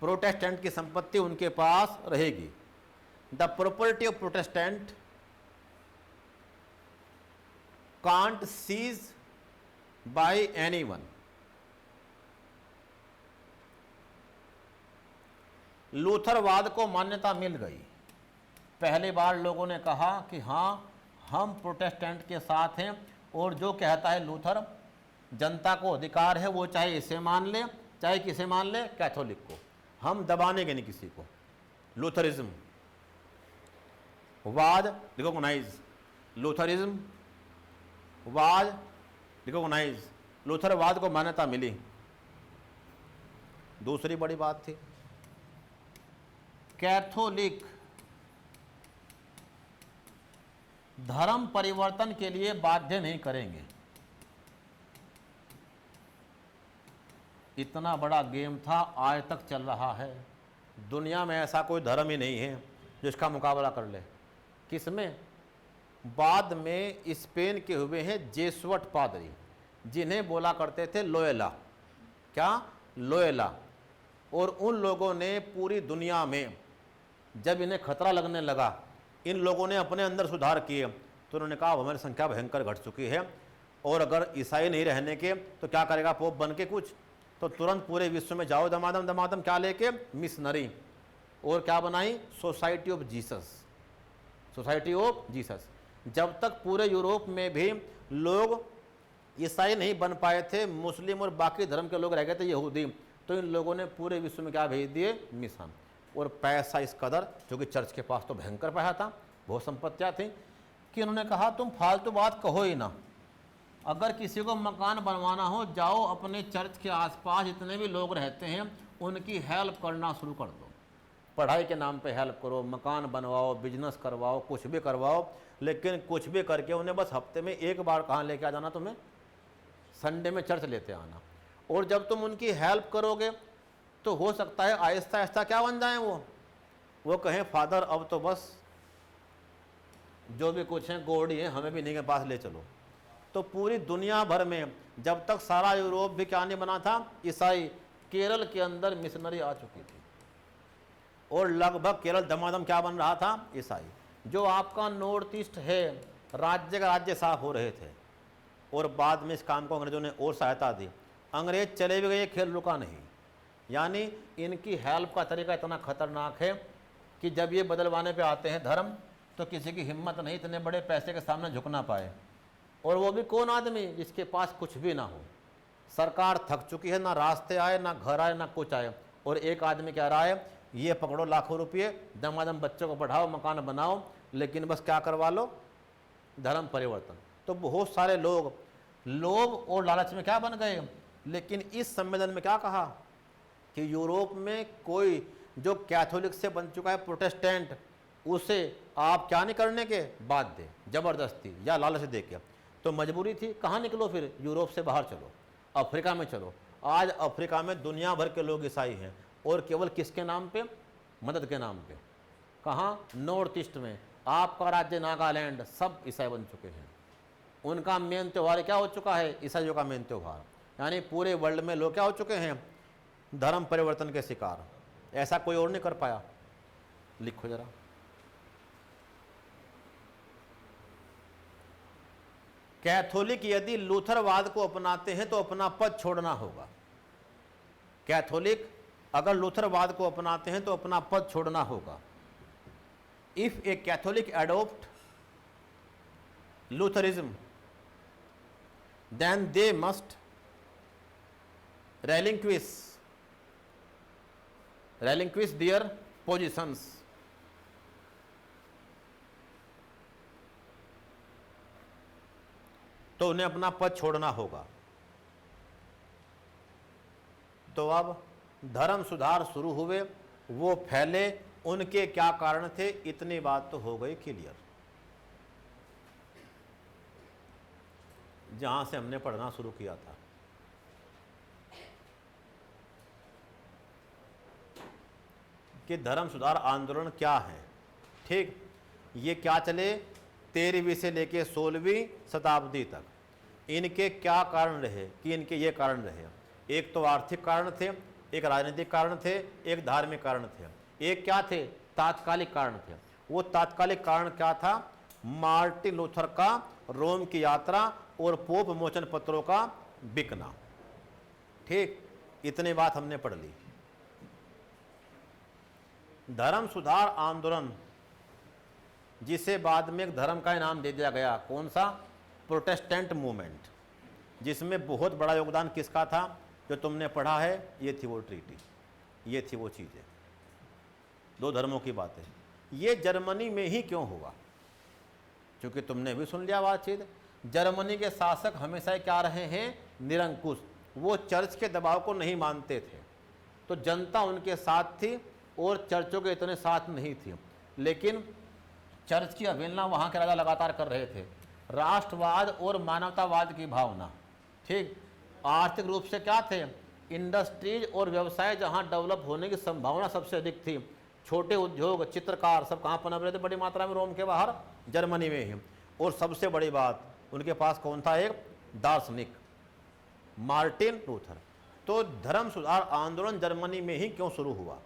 A: प्रोटेस्टेंट की संपत्ति उनके पास रहेगी। The property of Protestant can't seize by anyone. लूथरवाद को मान्यता मिल गई। पहली बार लोगों ने कहा कि हाँ, हम प्रोटेस्टेंट के साथ हैं, और जो कहता है लूथर, जनता को अधिकार है वो चाहे इसे मान ले चाहे किसे मान ले, कैथोलिक को, हम दबाने के नहीं किसी को। लूथरिज्म वाद रिकॉग्नाइज, लूथरिज्म वाद रिकॉग्नाइज, लूथरवाद को मान्यता मिली। दूसरी बड़ी बात थी, कैथोलिक धर्म परिवर्तन के लिए बाध्य नहीं करेंगे। इतना बड़ा गेम था, आज तक चल रहा है। दुनिया में ऐसा कोई धर्म ही नहीं है जिसका मुकाबला कर ले। किसमें? बाद में स्पेन के हुए हैं जेसुअट पादरी, जिन्हें बोला करते थे लोयला। क्या? लोयला। और उन लोगों ने पूरी दुनिया में जब इन्हें खतरा लगने लगा, इन लोगों ने अपने अंदर सुधार किए, तो उन्होंने कहा हमारी संख्या भयंकर घट चुकी है, और अगर ईसाई नहीं रहने के तो क्या करेगा पोप बन के कुछ, तो तुरंत पूरे विश्व में जाओ दमादम दमादम, क्या लेके? मिशनरी। और क्या बनाई? Society of Jesus. Society of Jesus. जब तक पूरे यूरोप में भी लोग ईसाई नहीं बन पाए थे, मुस्लिम और बाकी धर्म के लोग रह गए थे यहूदी, तो इन लोगों ने पूरे विश्व में क्या भेज दिए, मिशन। और पैसा इस कदर, क्योंकि चर्च के पास तो भयंकर पैसा था, बहुत संपत्तियाँ थी, कि उन्होंने कहा तुम फालतू बात कहो ही ना, अगर किसी को मकान बनवाना हो जाओ अपने चर्च के आसपास जितने भी लोग रहते हैं उनकी हेल्प करना शुरू कर दो, पढ़ाई के नाम पे हेल्प करो, मकान बनवाओ, बिजनेस करवाओ, कुछ भी करवाओ, लेकिन कुछ भी करके उन्हें बस हफ्ते में एक बार कहाँ लेके आ जाना, तुम्हें संडे में चर्च लेते आना। और जब तुम उनकी हेल्प करोगे तो हो सकता है आहिस्ता आहिस्ता क्या बन जाए, वो कहें फादर अब तो बस जो भी कुछ है गोड़ी है, हमें भी इन्हीं के पास ले चलो। तो पूरी दुनिया भर में जब तक सारा यूरोप भी क्या नहीं बना था, ईसाई, केरल के अंदर मिशनरी आ चुकी थी और लगभग केरल दमादम क्या बन रहा था, ईसाई। जो आपका नॉर्थ ईस्ट है, राज्य का राज्य साफ हो रहे थे। और बाद में इस काम को अंग्रेजों ने और सहायता दी, अंग्रेज चले भी गए, खेल रुका नहीं। यानी इनकी हेल्प का तरीका इतना खतरनाक है कि जब ये बदलवाने पे आते हैं धर्म, तो किसी की हिम्मत नहीं इतने बड़े पैसे के सामने झुकना पाए। और वो भी कौन आदमी जिसके पास कुछ भी ना हो, सरकार थक चुकी है, ना रास्ते आए, ना घर आए, ना कुछ आए, और एक आदमी कह रहा है ये पकड़ो लाखों रुपये, दमादम बच्चों को पढ़ाओ, मकान बनाओ, लेकिन बस क्या करवा लो, धर्म परिवर्तन। तो बहुत सारे लोग लोभ और लालच में क्या बन गए। लेकिन इस सम्मेलन में क्या कहा कि यूरोप में कोई जो कैथोलिक से बन चुका है प्रोटेस्टेंट, उसे आप क्या नहीं करने के बाध्य, जबरदस्ती या लालच दे के। तो मजबूरी थी, कहाँ निकलो फिर, यूरोप से बाहर चलो, अफ्रीका में चलो। आज अफ्रीका में दुनिया भर के लोग ईसाई हैं, और केवल किसके नाम पे, मदद के नाम पे। कहाँ, नॉर्थ ईस्ट में आपका राज्य नागालैंड, सब ईसाई बन चुके हैं। उनका मेन त्यौहार क्या हो चुका है, ईसाइयों का मेन त्यौहार। यानी पूरे वर्ल्ड में लोग क्या हो चुके हैं, धर्म परिवर्तन के शिकार। ऐसा कोई और नहीं कर पाया। लिखो जरा, कैथोलिक यदि लूथरवाद को अपनाते हैं तो अपना पद छोड़ना होगा। कैथोलिक अगर लूथरवाद को अपनाते हैं तो अपना पद छोड़ना होगा। If a Catholic adopt Lutheranism then they must relinquish their positions। तो उन्हें अपना पद छोड़ना होगा। तो अब धर्म सुधार शुरू हुए, वो फैले, उनके क्या कारण थे, इतनी बात तो हो गई क्लियर। जहां से हमने पढ़ना शुरू किया था, कि धर्म सुधार आंदोलन क्या है। ठीक, ये क्या चले 13वीं से लेके 16वीं शताब्दी तक, इनके क्या कारण रहे, कि इनके ये कारण रहे। एक तो आर्थिक कारण थे, एक राजनीतिक कारण थे, एक धार्मिक कारण थे, एक क्या थे, तात्कालिक कारण थे। वो तात्कालिक कारण क्या था, मार्टिन लूथर का रोम की यात्रा और पोप मोचन पत्रों का बिकना। ठीक, इतनी बात हमने पढ़ ली। धर्म सुधार आंदोलन, जिसे बाद में एक धर्म का इनाम दे दिया गया, कौन सा, प्रोटेस्टेंट मूवमेंट, जिसमें बहुत बड़ा योगदान किसका था, जो तुमने पढ़ा है, ये थी वो ट्रीटी, ये थी वो चीजें, दो धर्मों की बातें। ये जर्मनी में ही क्यों हुआ, क्योंकि तुमने भी सुन लिया बातचीत, जर्मनी के शासक हमेशा क्या रहे हैं, निरंकुश। वो चर्च के दबाव को नहीं मानते थे, तो जनता उनके साथ थी और चर्चों के इतने साथ नहीं थी। लेकिन चर्च की अवहेलना वहाँ के राजा लगातार कर रहे थे। राष्ट्रवाद और मानवतावाद की भावना, ठीक, आर्थिक रूप से क्या थे, इंडस्ट्रीज और व्यवसाय जहाँ डेवलप होने की संभावना सबसे अधिक थी, छोटे उद्योग, चित्रकार सब कहाँ पनप रहे थे बड़ी मात्रा में, रोम के बाहर, जर्मनी में ही। और सबसे बड़ी बात, उनके पास कौन था, एक दार्शनिक, मार्टिन लूथर। तो धर्म सुधार आंदोलन जर्मनी में ही क्यों शुरू हुआ,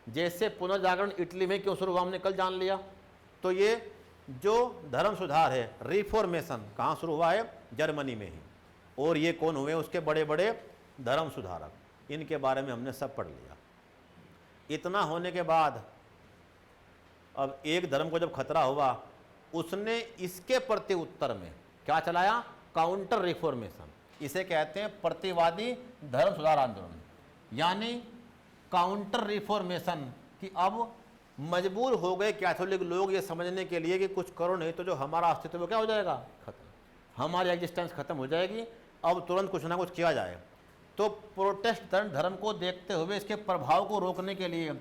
A: जैसे पुनर्जागरण इटली में क्यों शुरू हुआ, हमने कल जान लिया। तो ये जो धर्म सुधार है, रिफॉर्मेशन, कहाँ शुरू हुआ है, जर्मनी में ही। और ये कौन हुए उसके बड़े बड़े धर्म सुधारक, इनके बारे में हमने सब पढ़ लिया। इतना होने के बाद अब एक धर्म को जब खतरा हुआ, उसने इसके प्रति उत्तर में क्या चलाया? Counter reformation. इसे कहते हैं प्रतिवादी धर्म सुधार आंदोलन, यानी काउंटर रिफॉर्मेशन। कि अब मजबूर हो गए कैथोलिक लोग ये समझने के लिए कि कुछ करो, नहीं तो जो हमारा अस्तित्व वो क्या हो जाएगा? खत्म, हमारी एग्जिस्टेंस खत्म हो जाएगी। अब तुरंत कुछ ना कुछ किया जाए। तो प्रोटेस्टेंट धर्म को देखते हुए इसके प्रभाव को रोकने के लिए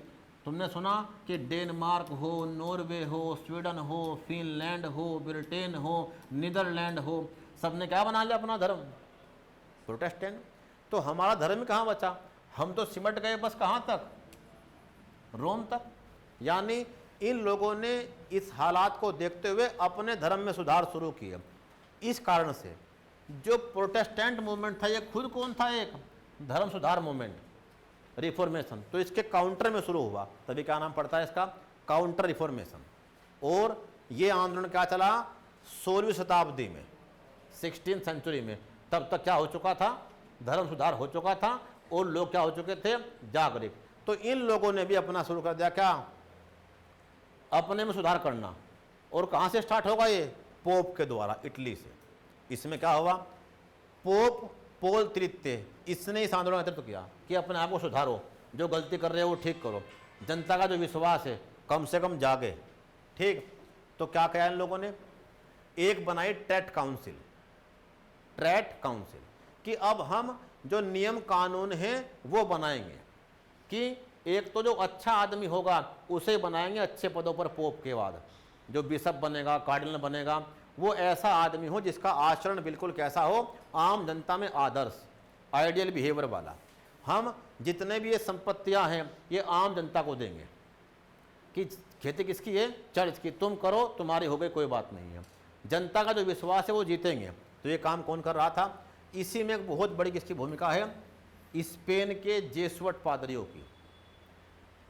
A: तुमने सुना कि डेनमार्क हो, नॉर्वे हो, स्वीडन हो, फिनलैंड हो, ब्रिटेन हो, नीदरलैंड हो, सबने क्या बना लिया अपना धर्म? प्रोटेस्टेंट। तो हमारा धर्म कहाँ बचा? हम तो सिमट गए बस कहाँ तक? रोम तक। यानी इन लोगों ने इस हालात को देखते हुए अपने धर्म में सुधार शुरू किया। इस कारण से जो प्रोटेस्टेंट मूवमेंट था, ये खुद कौन था? एक धर्म सुधार मूवमेंट, रिफॉर्मेशन। तो इसके काउंटर में शुरू हुआ, तभी क्या नाम पड़ता है इसका? Counter reformation. और ये आंदोलन क्या चला? 16वीं शताब्दी में, 16th सेंचुरी में। तब तक क्या हो चुका था? धर्म सुधार हो चुका था और लोग क्या हो चुके थे? जागरूक। तो इन लोगों ने भी अपना शुरू कर दिया, क्या? अपने में सुधार करना। और कहाँ से स्टार्ट होगा ये? पोप के द्वारा, इटली से। इसमें क्या हुआ? पोप पोल तृतीय, इसने इस आंदोलन का नेतृत्व किया कि अपने आप को सुधारो, जो गलती कर रहे हो वो ठीक करो, जनता का जो विश्वास है कम से कम जागे। ठीक। तो क्या किया इन लोगों ने? एक बनाई ट्रैट काउंसिल। ट्रैट काउंसिल कि अब हम जो नियम कानून हैं वो बनाएंगे, कि एक तो जो अच्छा आदमी होगा उसे बनाएंगे अच्छे पदों पर। पोप के बाद जो बिशप बनेगा, कार्डिनल बनेगा, वो ऐसा आदमी हो जिसका आचरण बिल्कुल कैसा हो? आम जनता में आदर्श, आइडियल बिहेवियर वाला। हम जितने भी ये संपत्तियां हैं ये आम जनता को देंगे। कि खेती किसकी है? चर्च की। तुम करो, तुम्हारी हो गई, कोई बात नहीं है। जनता का जो विश्वास है वो जीतेंगे। तो ये काम कौन कर रहा था? इसी में एक बहुत बड़ी किसकी भूमिका है? स्पेन के जेसुअट पादरियों की,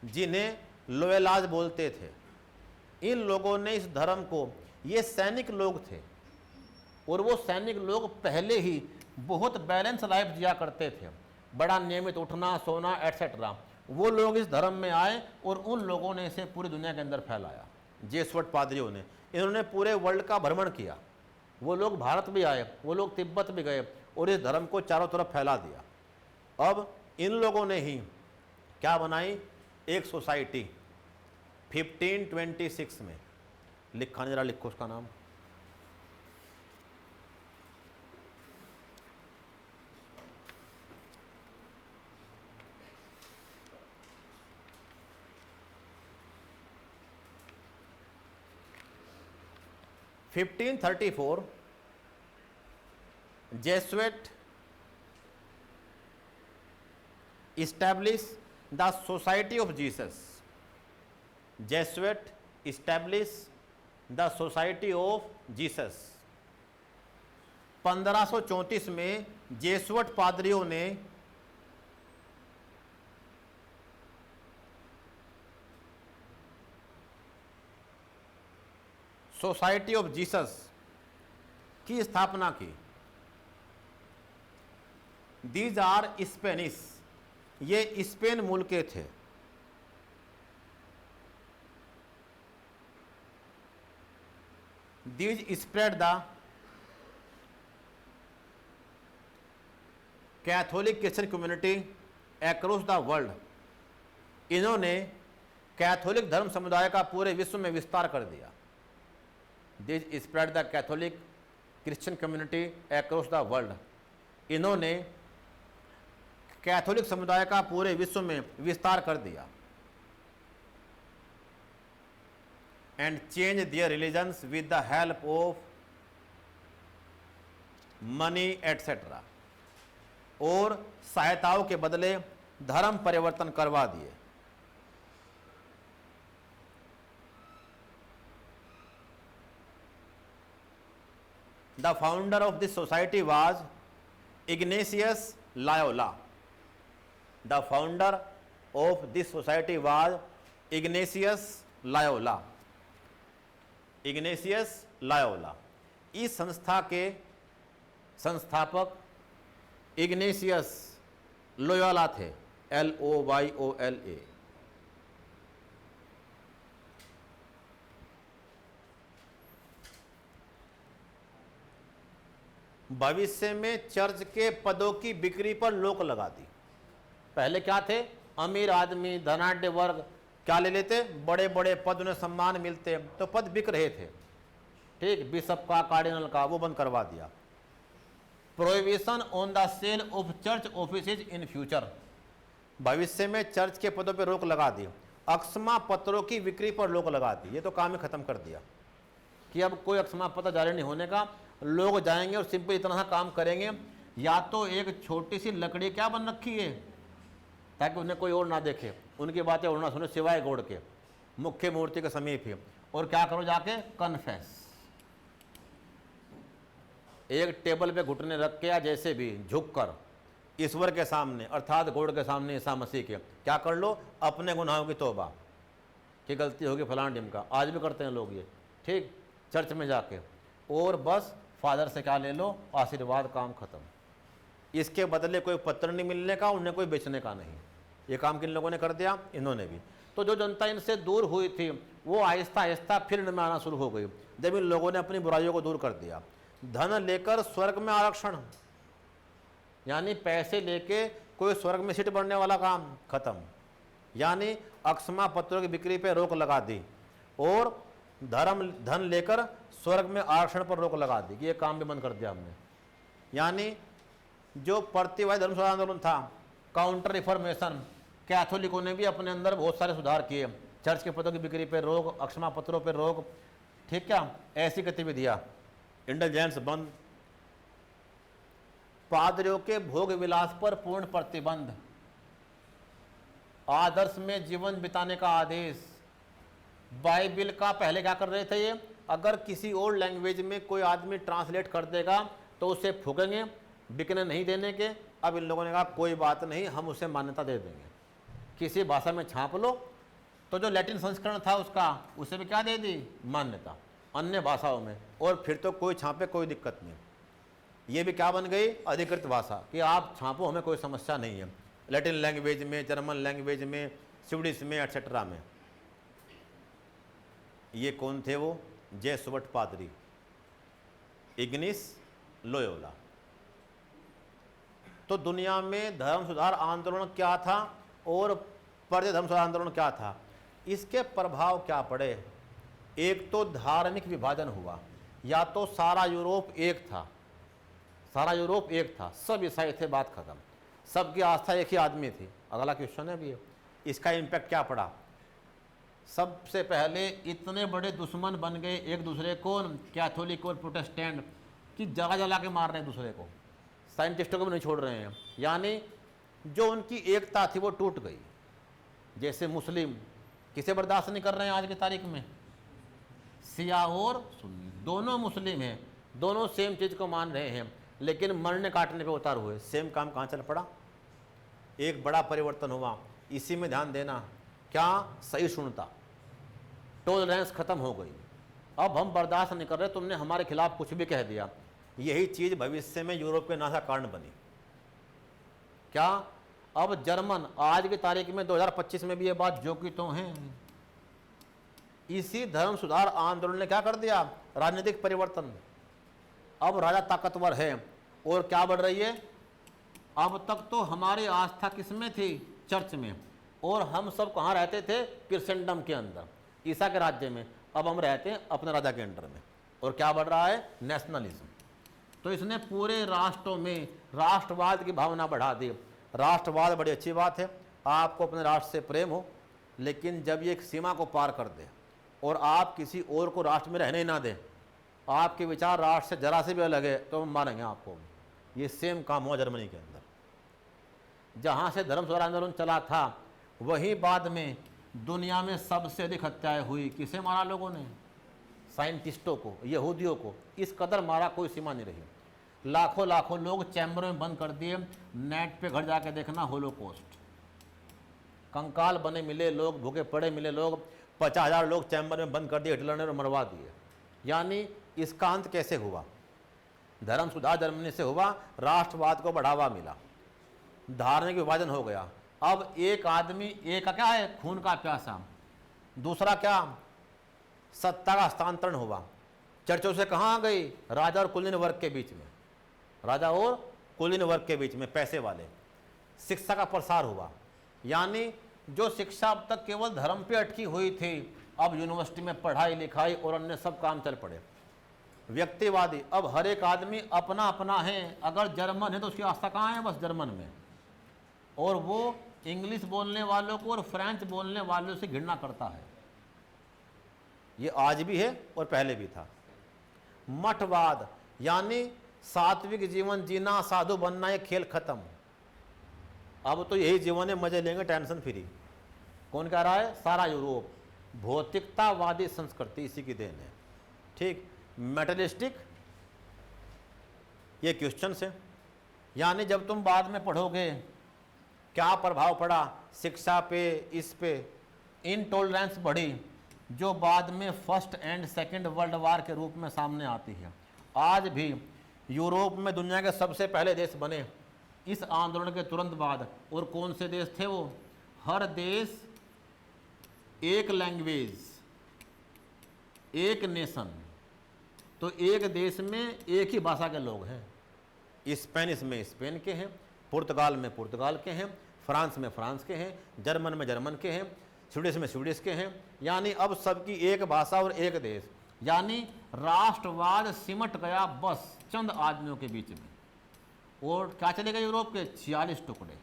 A: जिन्हें लोयलाज बोलते थे। इन लोगों ने इस धर्म को, ये सैनिक लोग थे और वो सैनिक लोग पहले ही बहुत बैलेंस लाइफ जिया करते थे, बड़ा नियमित उठना सोना एटसेट्रा। वो लोग इस धर्म में आए और उन लोगों ने इसे पूरी दुनिया के अंदर फैलाया। जेसुअट पादरियों ने, इन्होंने पूरे वर्ल्ड का भ्रमण किया। वो लोग भारत भी आए, वो लोग तिब्बत भी गए और इस धर्म को चारों तरफ फैला दिया। अब इन लोगों ने ही क्या बनाई? एक सोसाइटी 1526 में। लिखा नहीं, जरा लिखो उसका नाम। (1534) जेसुएट establish the Society of Jesus. Jesuit establish the Society of Jesus. 1534 में जेसुअट पादरियों ने सोसाइटी ऑफ जीसस की स्थापना की। दीज आर स्पेनिश, ये स्पेन मूल के थे। These spread the Catholic Christian community across the world. इन्होंने कैथोलिक धर्म समुदाय का पूरे विश्व में विस्तार कर दिया। These spread the Catholic Christian community across the world. इन्होंने कैथोलिक समुदाय का पूरे विश्व में विस्तार कर दिया। And change their religions with the help of money etcetera. और सहायताओं के बदले धर्म परिवर्तन करवा दिए। The founder of this society was Ignatius Loyola. The founder of this society was Ignatius Loyola. Ignatius Loyola. इस संस्था के संस्थापक इग्नेशियस लोयोला थे, LOYOLA। भविष्य में चर्च के पदों की बिक्री पर रोक लगा दी। पहले क्या थे, अमीर आदमी धनाढ्य वर्ग क्या ले लेते, बड़े बड़े पद, उन्हें सम्मान मिलते, तो पद बिक रहे थे, ठीक, बिशप का, कार्डिनल का, वो बंद करवा दिया। Prohibition on the sale of church offices in future, भविष्य में चर्च के पदों पर रोक लगा दी। अक्षमा पत्रों की बिक्री पर रोक लगा दी, ये तो काम ही खत्म कर दिया कि अब कोई अक्षमा पत्र जारी नहीं होने का। लोग जाएंगे और सिंपल इतना सा काम करेंगे, या तो एक छोटी सी लकड़ी क्या बन रखी है ताकि उन्हें कोई और ना देखे, उनकी बातें और ना सुने सिवाय गोड़ के, मुख्य मूर्ति के समीप ही, और क्या करो जाके कन्फेस, एक टेबल पे घुटने रख के या जैसे भी झुककर ईश्वर के सामने अर्थात गोड़ के सामने ईसा मसीह के क्या कर लो, अपने गुनाहों की तौबा कि गलती होगी फलान ढिम का, आज भी करते हैं लोग ये, ठीक, चर्च में जाके, और बस फादर से क्या ले लो, आशीर्वाद, काम खत्म। इसके बदले कोई पत्र नहीं मिलने का, उन्हें कोई बेचने का नहीं। ये काम किन लोगों ने कर दिया, इन्होंने भी। तो जो जनता इनसे दूर हुई थी वो आहिस्ता आहिस्ता फिर इनमें आना शुरू हो गई जब इन लोगों ने अपनी बुराइयों को दूर कर दिया। धन लेकर स्वर्ग में आरक्षण, यानी पैसे लेके कोई स्वर्ग में सीट बढ़ने वाला काम खत्म, यानी अक्षमा पत्रों की बिक्री पे रोक लगा दी, और धन लेकर स्वर्ग में आरक्षण पर रोक लगा दी कि ये काम भी बंद कर दिया हमने। यानी जो प्रतिवादी धर्म सुधार आंदोलन था, काउंटर रिफॉर्मेशन, कैथोलिकों ने भी अपने अंदर बहुत सारे सुधार किए, चर्च के पदों की बिक्री पर रोक, अक्षमा पत्रों पर रोक, ठीक, क्या ऐसी गतिविधियां, इंडल्जेंस बंद, पादरियों के भोग विलास पर पूर्ण प्रतिबंध, आदर्श में जीवन बिताने का आदेश। बाइबिल का पहले क्या कर रहे थे ये, अगर किसी और लैंग्वेज में कोई आदमी ट्रांसलेट कर देगा तो उसे फूकेंगे, बिकने नहीं देने के। अब इन लोगों ने कहा कोई बात नहीं, हम उसे मान्यता दे देंगे, किसी भाषा में छाप लो, तो जो लैटिन संस्करण था उसका, उसे भी क्या दे दी, मान्यता अन्य भाषाओं में, और फिर तो कोई छापे कोई दिक्कत नहीं। ये भी क्या बन गई, अधिकृत भाषा, कि आप छापो हमें कोई समस्या नहीं है, लैटिन लैंग्वेज में, जर्मन लैंग्वेज में, स्वीडिश में, एटसेट्रा में। ये कौन थे वो, जेसुइट पादरी इग्निस लोयोला। तो दुनिया में धर्म सुधार आंदोलन क्या था और पर्दे धर्म सुधार आंदोलन क्या था, इसके प्रभाव क्या पड़े। एक तो धार्मिक विभाजन हुआ, या तो सारा यूरोप एक था, सारा यूरोप एक था, सब ईसाई थे, बात खत्म, सबकी आस्था एक ही आदमी थी। अगला क्वेश्चन है भी है, इसका इम्पैक्ट क्या पड़ा। सबसे पहले इतने बड़े दुश्मन बन गए एक दूसरे को, कैथोलिक और प्रोटेस्टेंट, कि जला जला के मार रहे हैं दूसरे को, साइंटिस्टों को भी नहीं छोड़ रहे हैं। यानी जो उनकी एकता थी वो टूट गई। जैसे मुस्लिम किसे बर्दाश्त नहीं कर रहे हैं आज की तारीख में, शिया और सुन्नी, दोनों मुस्लिम हैं, दोनों सेम चीज़ को मान रहे हैं, लेकिन मरने काटने पे उतार हुए। सेम काम कहाँ चल पड़ा, एक बड़ा परिवर्तन हुआ। इसी में ध्यान देना, क्या सहिष्णुता, टॉलरेंस खत्म हो गई। अब हम बर्दाश्त नहीं कर रहे, तुमने हमारे खिलाफ कुछ भी कह दिया। यही चीज़ भविष्य में यूरोप के नाश का कारण बनी। क्या अब जर्मन आज की तारीख में 2025 में भी ये बात जो कि तो हैं, इसी धर्म सुधार आंदोलन ने क्या कर दिया, राजनीतिक परिवर्तन। अब राजा ताकतवर है और क्या बढ़ रही है, अब तक तो हमारी आस्था किसमें थी, चर्च में, और हम सब कहाँ रहते थे, क्रिश्चियनडम के अंदर, ईसा के राज्य में। अब हम रहते हैं अपने राजा के अंडर में, और क्या बढ़ रहा है, नेशनलिज्म। तो इसने पूरे राष्ट्रों में राष्ट्रवाद की भावना बढ़ा दी। राष्ट्रवाद बड़ी अच्छी बात है, आपको अपने राष्ट्र से प्रेम हो, लेकिन जब ये एक सीमा को पार कर दे और आप किसी और को राष्ट्र में रहने ही ना दें, आपके विचार राष्ट्र से जरा से भी अलग है, तो हम मारेंगे आपको। ये सेम काम हुआ जर्मनी के अंदर। जहाँ से धर्म सुधार आंदोलन चला था, वहीं बाद में दुनिया में सबसे अधिक हत्याएं हुई। किसे मारा लोगों ने, साइंटिस्टों को, यहूदियों को, इस कदर मारा, कोई सीमा नहीं रही। लाखों लाखों लोग चैम्बर में बंद कर दिए। नेट पे घर जाके देखना, होलोकॉस्ट, कंकाल बने मिले लोग, भूखे पड़े मिले लोग, 50,000 लोग चैम्बर में बंद कर दिए हिटलर ने और मरवा दिए। यानी इसका अंत कैसे हुआ, धर्म सुधार जर्मनी से हुआ, राष्ट्रवाद को बढ़ावा मिला, धार्मिक विभाजन हो गया। अब एक आदमी, एक का क्या है, खून का प्यासा, दूसरा क्या, सत्ता का हस्तांतरण हुआ। चर्चों से कहाँ आ गई, राजा और कुलीन वर्ग के बीच में। राजा और कुलीन वर्ग के बीच में, पैसे वाले। शिक्षा का प्रसार हुआ, यानी जो शिक्षा अब तक केवल धर्म पे अटकी हुई थी, अब यूनिवर्सिटी में पढ़ाई लिखाई और अन्य सब काम चल पड़े। व्यक्तिवादी, अब हर एक आदमी अपना अपना है, अगर जर्मन है तो उसकी आस्था कहाँ है, बस जर्मन में, और वो इंग्लिश बोलने वालों को और फ्रेंच बोलने वालों से घृणा करता है। ये आज भी है और पहले भी था। मठवाद, यानी सात्विक जीवन जीना, साधु बनना, ये खेल खत्म। अब तो यही जीवन है, मजे लेंगे टेंशन फ्री। कौन कह रहा है? सारा यूरोप। भौतिकतावादी संस्कृति इसी की देन है। ठीक। मेटलिस्टिक, ये क्वेश्चन है, यानी जब तुम बाद में पढ़ोगे क्या प्रभाव पड़ा शिक्षा पे, इस पे इनटॉलरेंस बढ़ी, जो बाद में first and second world war के रूप में सामने आती है। आज भी यूरोप में दुनिया के सबसे पहले देश बने इस आंदोलन के तुरंत बाद। और कौन से देश थे वो? हर देश एक लैंग्वेज, एक नेशन, तो एक देश में एक ही भाषा के लोग हैं। स्पेनिश में स्पेन के हैं, पुर्तगाल में पुर्तगाल के हैं, फ्रांस में फ्रांस के हैं, जर्मन में जर्मन के हैं, स्वीडिश में स्वीडिश के हैं, यानी अब सबकी एक भाषा और एक देश। यानी राष्ट्रवाद सिमट गया बस चंद आदमियों के बीच में। और क्या चले गए यूरोप के? 46 टुकड़े।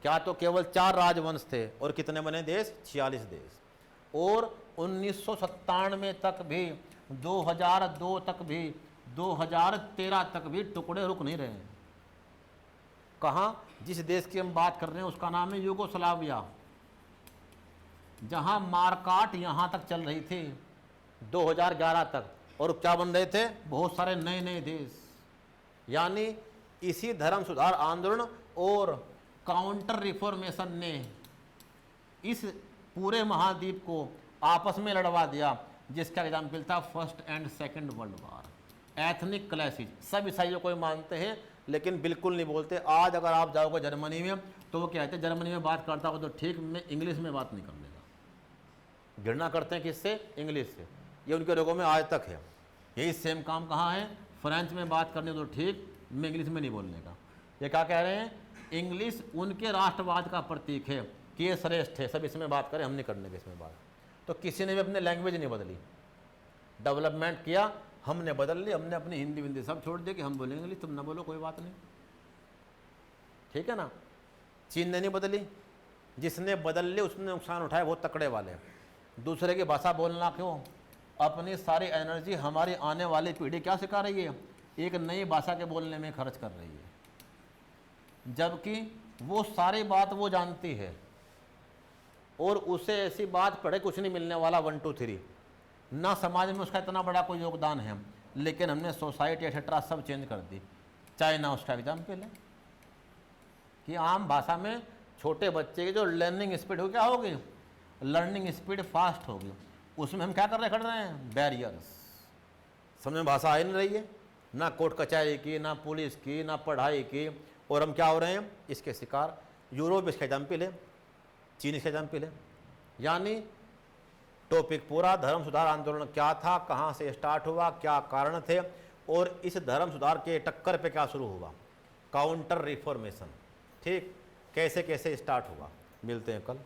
A: क्या तो केवल 4 राजवंश थे और कितने बने देश? 46 देश। और 1997 तक भी, 2002 तक भी, 2013 तक भी टुकड़े रुक नहीं रहे हैं। कहाँ? जिस देश की हम बात कर रहे हैं उसका नाम है यूगोस्लाविया, जहां मारकाट यहां तक चल रही थी 2011 तक। और क्या बन रहे थे? बहुत सारे नए नए देश। यानी इसी धर्म सुधार आंदोलन और काउंटर रिफॉर्मेशन ने इस पूरे महाद्वीप को आपस में लड़वा दिया, जिसका एग्जाम्पल था first and second world war. Ethnic clashes, सब ईसाइयों को मानते हैं लेकिन बिल्कुल नहीं बोलते। आज अगर आप जाओगे जर्मनी में तो वो कहते हैं जर्मनी में बात करता हो तो ठीक, मैं इंग्लिश में बात नहीं कर लेगा। घृणा करते हैं किससे? इंग्लिश से। ये उनके लोगों में आज तक है। यही सेम काम कहाँ है? फ्रेंच में बात करने तो ठीक, मैं इंग्लिश में नहीं बोलने का। ये क्या कह रहे हैं? इंग्लिश उनके राष्ट्रवाद का प्रतीक है कि ये श्रेष्ठ है, सब इसमें बात करें, हम नहीं करने के इसमें बात। तो किसी ने भी अपने लैंग्वेज नहीं बदली, डेवलपमेंट किया, हमने बदल ली, हमने अपनी हिंदी विंदी सब छोड़ दिया कि हम बोलेंगे इंग्लिश, तुम ना बोलो कोई बात नहीं, ठीक है ना। चीन ने नहीं बदली, जिसने बदल ली उसने नुकसान उठाया, बहुत तकड़े वाले हैं। दूसरे की भाषा बोलना क्यों? अपनी सारी एनर्जी हमारी आने वाली पीढ़ी क्या सिखा रही है? एक नई भाषा के बोलने में खर्च कर रही है, जबकि वो सारी बात वो जानती है और उसे ऐसी बात पढ़े कुछ नहीं मिलने वाला 1 2 3 ना। समाज में उसका इतना बड़ा कोई योगदान है, लेकिन हमने सोसाइटी एक्सेट्रा सब चेंज कर दी। चाइना उसका एग्जाम्पल है कि आम भाषा में छोटे बच्चे की जो लर्निंग स्पीड हो क्या होगी? लर्निंग स्पीड फास्ट होगी। उसमें हम क्या कर रहे हैं? बैरियर्स। समझ में भाषा आ ही नहीं रही है, ना कोर्ट कचहरी की, ना पुलिस की, ना पढ़ाई की, और हम क्या हो रहे हैं? इसके शिकार। यूरोप इसका एग्जाम्पल है, चीन इसका एग्जाम्पल है। यानी टॉपिक पूरा धर्म सुधार आंदोलन क्या था, कहाँ से स्टार्ट हुआ, क्या कारण थे, और इस धर्म सुधार के टक्कर पे क्या शुरू हुआ? Counter reformation. ठीक, कैसे कैसे स्टार्ट हुआ। मिलते हैं कल।